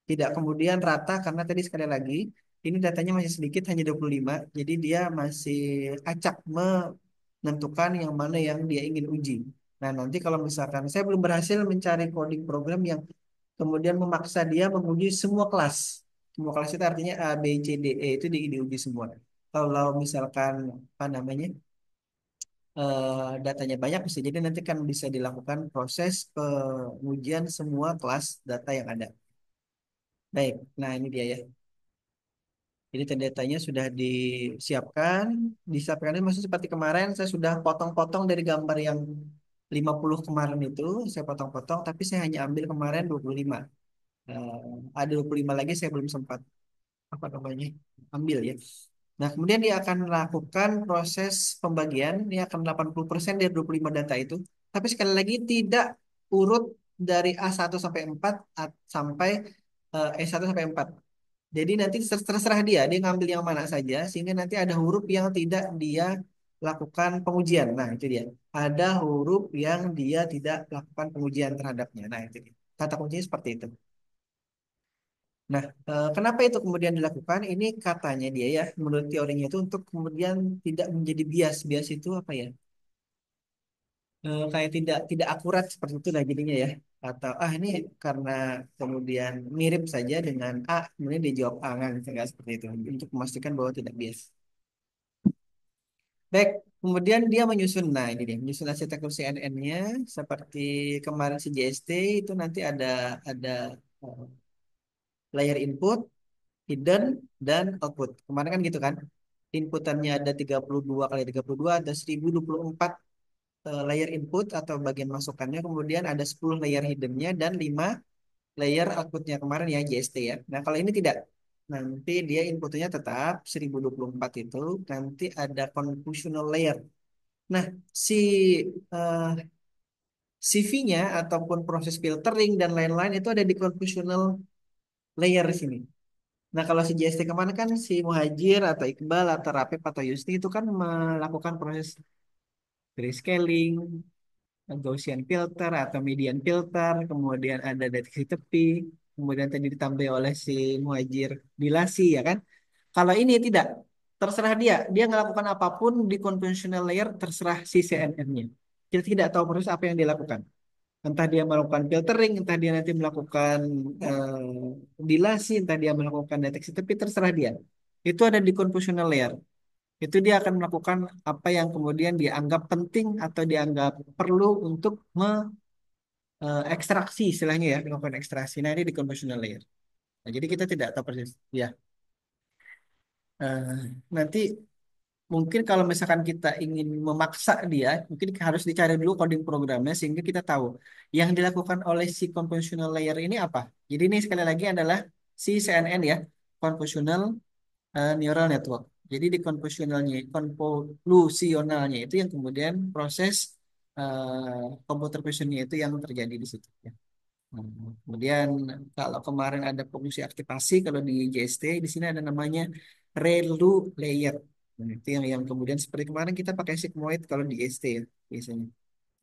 Tidak kemudian rata karena tadi sekali lagi ini datanya masih sedikit hanya 25. Jadi dia masih acak menentukan yang mana yang dia ingin uji. Nah, nanti kalau misalkan saya belum berhasil mencari coding program yang kemudian memaksa dia menguji semua kelas. Semua kelas itu artinya A, B, C, D, E itu diuji semua. Kalau misalkan apa namanya datanya banyak bisa jadi nanti kan bisa dilakukan proses pengujian semua kelas data yang ada. Baik, nah ini dia ya. Jadi datanya sudah disiapkan maksudnya seperti kemarin saya sudah potong-potong dari gambar yang 50 kemarin itu, saya potong-potong, tapi saya hanya ambil kemarin 25. Ada 25 lagi saya belum sempat apa namanya ambil ya. Nah, kemudian dia akan melakukan proses pembagian, dia akan 80% dari 25 data itu. Tapi sekali lagi tidak urut dari A1 sampai 4 sampai E1 sampai 4. Jadi nanti terserah dia ngambil yang mana saja, sehingga nanti ada huruf yang tidak dia lakukan pengujian. Nah, itu dia. Ada huruf yang dia tidak lakukan pengujian terhadapnya. Nah, itu dia. Kata kuncinya seperti itu. Nah, kenapa itu kemudian dilakukan? Ini katanya dia ya, menurut teorinya itu untuk kemudian tidak menjadi bias. Bias itu apa ya? Kayak tidak akurat seperti itu lah jadinya ya. Atau ini karena kemudian mirip saja dengan A, kemudian dijawab A, nggak seperti itu. Untuk memastikan bahwa tidak bias. Baik, kemudian dia menyusun, nah ini dia, menyusun arsitektur CNN-nya seperti kemarin si JST itu nanti ada eh, layer input, hidden, dan output. Kemarin kan gitu kan, inputannya ada 32 kali 32, ada 1024 layer input atau bagian masukannya, kemudian ada 10 layer hiddennya dan 5 layer outputnya kemarin ya JST ya. Nah kalau ini tidak, nanti dia inputnya tetap 1024 itu, nanti ada convolutional layer. Nah, si CV-nya ataupun proses filtering dan lain-lain itu ada di convolutional layer di sini. Nah, kalau si JST kemana kan si Muhajir atau Iqbal atau Rapip atau Yusni itu kan melakukan proses grayscaling, Gaussian filter atau median filter, kemudian ada deteksi tepi, kemudian tadi ditambah oleh si Muhajir bilasi ya kan. Kalau ini tidak, terserah dia melakukan apapun di conventional layer terserah si CNN-nya. Kita tidak tahu proses apa yang dilakukan. Entah dia melakukan filtering, entah dia nanti melakukan dilasi, entah dia melakukan deteksi tepi, terserah dia. Itu ada di convolutional layer. Itu dia akan melakukan apa yang kemudian dianggap penting atau dianggap perlu untuk ekstraksi istilahnya ya, melakukan ekstraksi. Nah, ini di convolutional layer. Nah, jadi kita tidak tahu persis. Ya, eh, nanti mungkin kalau misalkan kita ingin memaksa dia, mungkin harus dicari dulu coding programnya sehingga kita tahu yang dilakukan oleh si convolutional layer ini apa. Jadi ini sekali lagi adalah si CNN ya, convolutional neural network. Jadi di konvolusionalnya itu yang kemudian proses computer visionnya itu yang terjadi di situ. Ya. Kemudian kalau kemarin ada fungsi aktivasi, kalau di JST di sini ada namanya ReLU layer. Nah, itu yang kemudian seperti kemarin kita pakai sigmoid kalau di JST ya biasanya.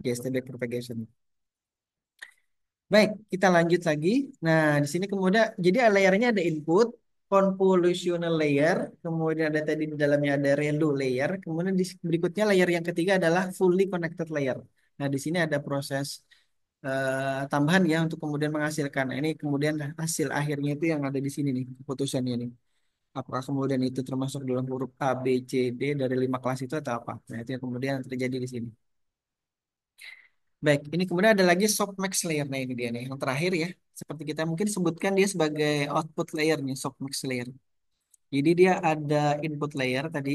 JST backpropagation. Baik, kita lanjut lagi. Nah, di sini kemudian jadi layernya ada input, convolutional layer, kemudian ada tadi di dalamnya ada ReLU layer, kemudian berikutnya layer yang ketiga adalah fully connected layer. Nah, di sini ada proses tambahan ya untuk kemudian menghasilkan. Nah, ini kemudian hasil akhirnya itu yang ada di sini nih, keputusannya nih. Apakah kemudian itu termasuk dalam huruf A, B, C, D dari 5 kelas itu atau apa? Nah, itu yang kemudian terjadi di sini. Baik, ini kemudian ada lagi softmax layer. Nah, ini dia nih, yang terakhir ya. Seperti kita mungkin sebutkan dia sebagai output layer nih, softmax layer. Jadi dia ada input layer tadi,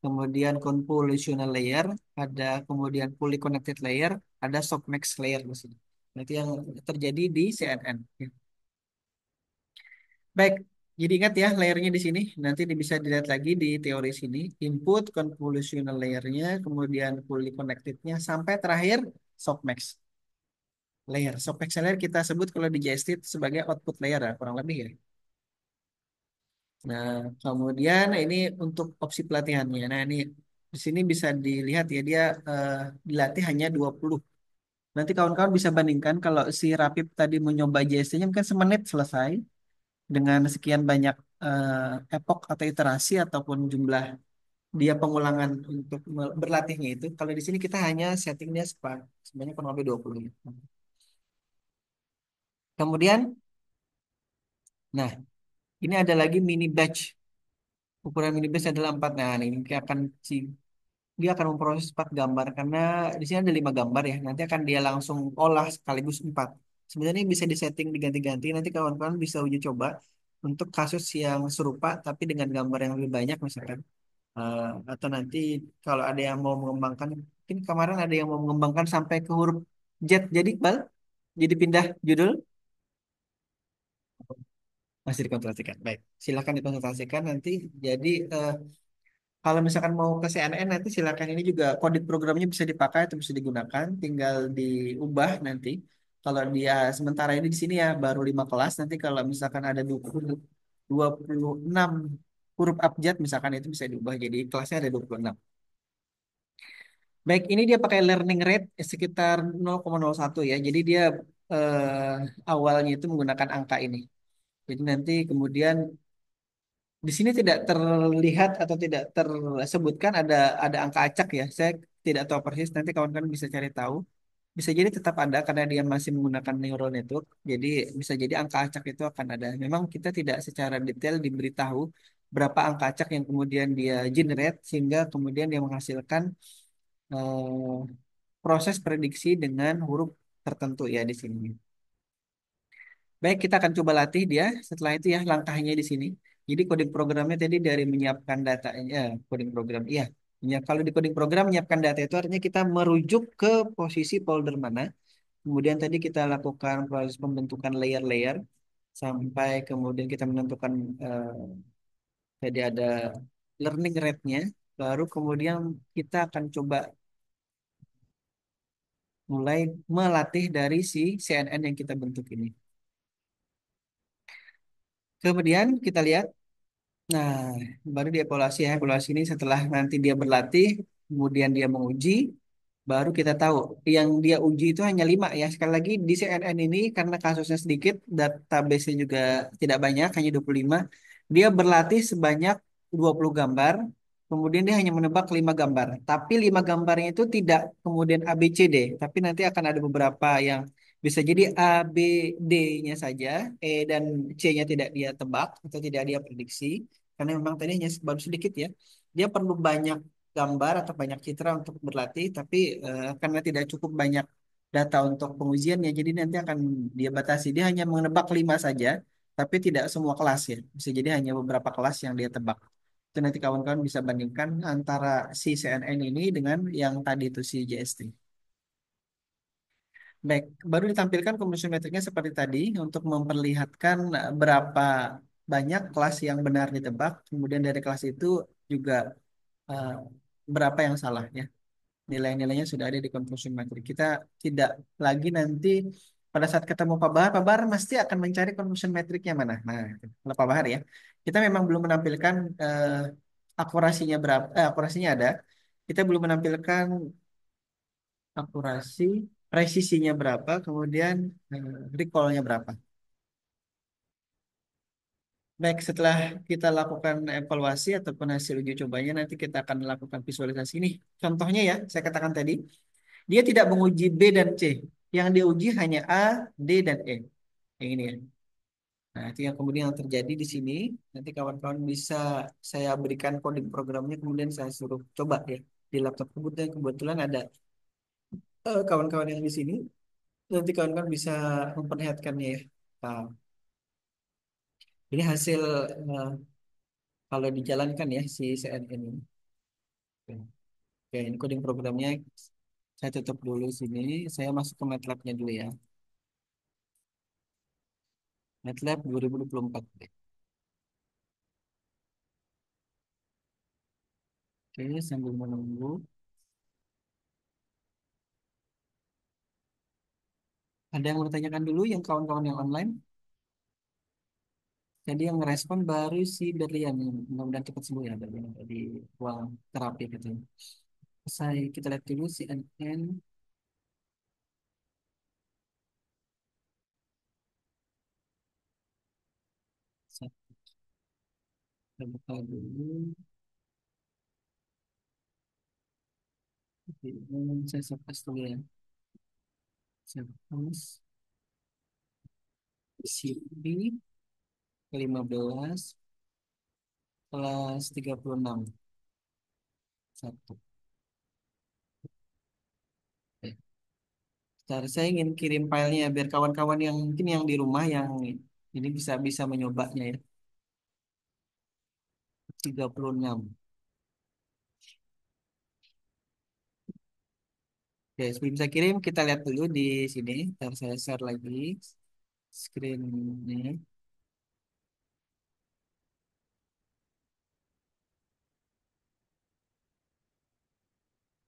kemudian convolutional layer, ada kemudian fully connected layer, ada softmax layer di sini. Nah, itu yang terjadi di CNN. Baik, jadi ingat ya layernya di sini. Nanti bisa dilihat lagi di teori sini. Input, convolutional layernya, kemudian fully connected-nya, sampai terakhir softmax layer. Softmax layer kita sebut kalau di JST itu sebagai output layer ya, kurang lebih ya. Nah, kemudian ini untuk opsi pelatihannya. Nah, ini di sini bisa dilihat ya dia eh, dilatih hanya 20. Nanti kawan-kawan bisa bandingkan kalau si Rapip tadi mencoba JST-nya mungkin semenit selesai dengan sekian banyak epoch atau iterasi ataupun jumlah dia pengulangan untuk berlatihnya itu. Kalau di sini kita hanya settingnya sebanyak kurang lebih 20 ya. Kemudian, nah ini ada lagi mini batch. Ukuran mini batch adalah 4. Nah, ini dia akan memproses 4 gambar karena di sini ada 5 gambar ya. Nanti akan dia langsung olah sekaligus 4. Sebenarnya bisa disetting diganti-ganti. Nanti kawan-kawan bisa uji coba untuk kasus yang serupa tapi dengan gambar yang lebih banyak misalkan. Atau nanti kalau ada yang mau mengembangkan, mungkin kemarin ada yang mau mengembangkan sampai ke huruf Z. Jadi Iqbal, jadi pindah judul masih dikonsultasikan. Baik, silakan dikonsultasikan nanti. Jadi kalau misalkan mau ke CNN nanti silakan ini juga kode programnya bisa dipakai atau bisa digunakan, tinggal diubah nanti. Kalau dia sementara ini di sini ya baru 5 kelas, nanti kalau misalkan ada 20 26 huruf abjad misalkan itu bisa diubah jadi kelasnya ada 26. Baik, ini dia pakai learning rate sekitar 0,01 ya. Jadi dia awalnya itu menggunakan angka ini. Jadi nanti kemudian di sini tidak terlihat atau tidak tersebutkan ada angka acak ya. Saya tidak tahu persis. Nanti kawan-kawan bisa cari tahu. Bisa jadi tetap ada karena dia masih menggunakan neural network. Jadi bisa jadi angka acak itu akan ada. Memang kita tidak secara detail diberitahu berapa angka acak yang kemudian dia generate sehingga kemudian dia menghasilkan eh, proses prediksi dengan huruf tertentu ya di sini. Baik, kita akan coba latih dia. Setelah itu ya langkahnya di sini. Jadi coding programnya tadi dari menyiapkan datanya, coding program. Iya, kalau di coding program menyiapkan data itu artinya kita merujuk ke posisi folder mana. Kemudian tadi kita lakukan proses pembentukan layer-layer sampai kemudian kita menentukan tadi ada learning rate-nya. Baru kemudian kita akan coba mulai melatih dari si CNN yang kita bentuk ini. Kemudian kita lihat. Nah, baru dievaluasi ya. Evaluasi ini setelah nanti dia berlatih, kemudian dia menguji, baru kita tahu yang dia uji itu hanya 5 ya. Sekali lagi di CNN ini karena kasusnya sedikit, database-nya juga tidak banyak, hanya 25. Dia berlatih sebanyak 20 gambar, kemudian dia hanya menebak 5 gambar. Tapi 5 gambarnya itu tidak kemudian A, B, C, D, tapi nanti akan ada beberapa yang bisa jadi A, B, D-nya saja, E dan C-nya tidak dia tebak atau tidak dia prediksi, karena memang tadi hanya baru sedikit ya. Dia perlu banyak gambar atau banyak citra untuk berlatih, tapi karena tidak cukup banyak data untuk pengujiannya, jadi nanti akan dia batasi. Dia hanya menebak 5 saja, tapi tidak semua kelas ya. Bisa jadi hanya beberapa kelas yang dia tebak. Itu nanti kawan-kawan bisa bandingkan antara si CNN ini dengan yang tadi itu si JST. Baik, baru ditampilkan kombinasi metriknya seperti tadi untuk memperlihatkan berapa banyak kelas yang benar ditebak, kemudian dari kelas itu juga eh, berapa yang salah ya. Nilai-nilainya sudah ada di conclusion materi. Kita tidak lagi nanti pada saat ketemu Pak Bahar pasti akan mencari conclusion metriknya mana. Nah, itu. Kalau Pak Bahar ya, kita memang belum menampilkan akurasinya berapa, akurasinya ada. Kita belum menampilkan akurasi, presisinya berapa, kemudian recall-nya berapa. Baik, setelah kita lakukan evaluasi ataupun hasil uji cobanya, nanti kita akan melakukan visualisasi ini. Contohnya ya, saya katakan tadi, dia tidak menguji B dan C. Yang diuji hanya A, D, dan E. Yang ini ya. Nah, itu yang kemudian yang terjadi di sini. Nanti kawan-kawan bisa saya berikan coding programnya, kemudian saya suruh coba ya di laptop kebetulan kebetulan ada kawan-kawan yang di sini. Nanti kawan-kawan bisa memperlihatkannya ya. Nah, ini hasil kalau dijalankan ya si CNN ini. Oke, ini coding programnya saya tutup dulu sini. Saya masuk ke MATLAB-nya dulu ya. MATLAB 2024. Oke, sambil menunggu. Ada yang mau ditanyakan dulu yang kawan-kawan yang online? Jadi yang merespon baru si Berlian. Mudah-mudahan cepat sembuh ya Berlian. Di ruang terapi gitu. Kita lihat dulu si NN. Saya buka dulu. Oke, saya surprise dulu ya. Surprise. Si B 15 kelas 36. Satu. Oke. Bentar, saya ingin kirim filenya biar kawan-kawan yang mungkin yang di rumah yang ini bisa bisa menyobanya ya. 36. Oke, sebelum saya kirim, kita lihat dulu di sini. Ntar saya share lagi screen-nya.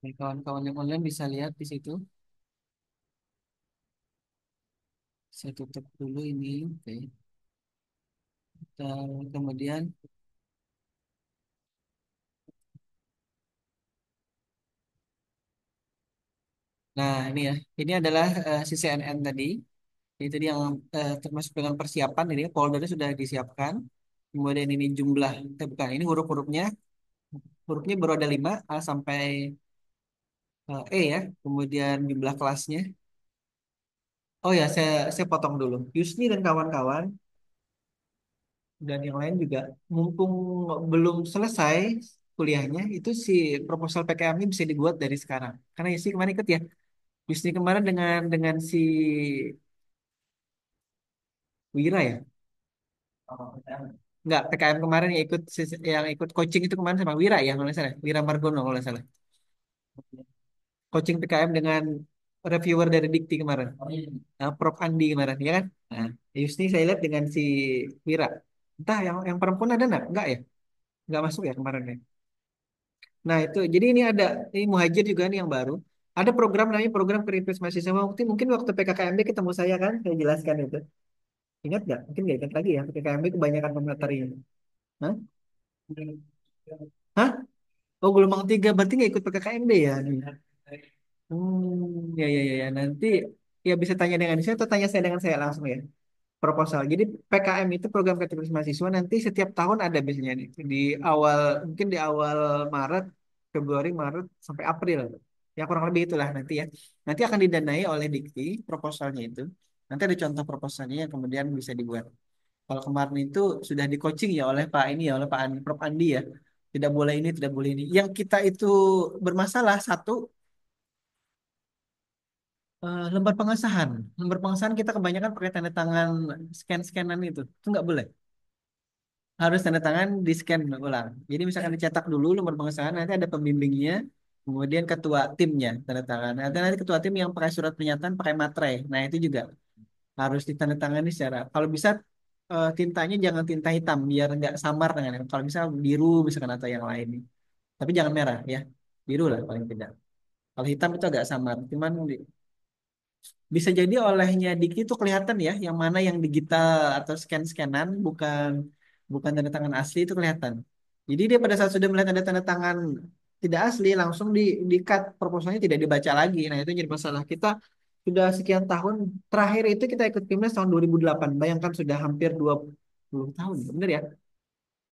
Oke, kawan-kawan yang online bisa lihat di situ. Saya tutup dulu ini. Oke. Dan kemudian, nah ini ya, ini adalah si CNN tadi. Itu dia yang termasuk dengan persiapan ini foldernya sudah disiapkan. Kemudian ini jumlah, bukan ini huruf-hurufnya, hurufnya baru ada 5 A sampai E ya. Kemudian jumlah kelasnya. Oh ya, saya potong dulu. Yusni dan kawan-kawan dan yang lain juga, mumpung belum selesai kuliahnya, itu si proposal PKM ini bisa dibuat dari sekarang. Karena Yusni kemarin ikut ya. Yusni kemarin dengan si Wira ya. Enggak, PKM kemarin yang ikut coaching itu kemarin sama Wira ya, kalau nggak salah. Wira Margono kalau nggak salah. Coaching PKM dengan reviewer dari Dikti kemarin. Nah, Prof Andi kemarin, ya kan? Nah, Yusni saya lihat dengan si Wira. Entah yang perempuan ada enggak? Enggak ya? Enggak masuk ya kemarin ya. Nah, itu jadi ini Muhajir juga nih yang baru. Ada program namanya program Kritis Mahasiswa. Mungkin waktu PKKMB ketemu saya kan, saya jelaskan itu. Ingat nggak? Mungkin nggak ingat lagi ya. PKKMB kebanyakan pematerinya. Hah? Hah? Oh, gelombang tiga berarti nggak ikut PKKMB ya? Nih. Ya. Nanti ya bisa tanya dengan saya atau tanya saya dengan saya langsung ya. Proposal. Jadi PKM itu program kreativitas mahasiswa nanti setiap tahun ada biasanya nih. Mungkin di awal Maret, Februari, Maret sampai April. Ya kurang lebih itulah nanti ya. Nanti akan didanai oleh Dikti proposalnya itu. Nanti ada contoh proposalnya yang kemudian bisa dibuat. Kalau kemarin itu sudah di coaching ya oleh Pak ini ya oleh Pak Andi, Prof Andi ya. Tidak boleh ini, tidak boleh ini. Yang kita itu bermasalah satu lembar pengesahan. Lembar pengesahan kita kebanyakan pakai tanda tangan scan-scanan itu nggak boleh. Harus tanda tangan di scan ulang. Jadi misalkan dicetak dulu lembar pengesahan, nanti ada pembimbingnya, kemudian ketua timnya tanda tangan. Nanti ketua tim yang pakai surat pernyataan pakai materai. Nah itu juga harus ditandatangani secara. Kalau bisa tintanya jangan tinta hitam biar nggak samar dengan. Kalau misal biru misalkan atau yang lain. Tapi jangan merah ya, biru lah paling tidak. Kalau hitam itu agak samar. Cuman bisa jadi olehnya Diki itu kelihatan ya, yang mana yang digital atau scan-scanan, bukan bukan tanda tangan asli itu kelihatan. Jadi dia pada saat sudah melihat ada tanda tangan tidak asli, langsung di cut proposalnya tidak dibaca lagi. Nah itu jadi masalah. Kita sudah sekian tahun, terakhir itu kita ikut timnas tahun 2008. Bayangkan sudah hampir 20 tahun, benar ya?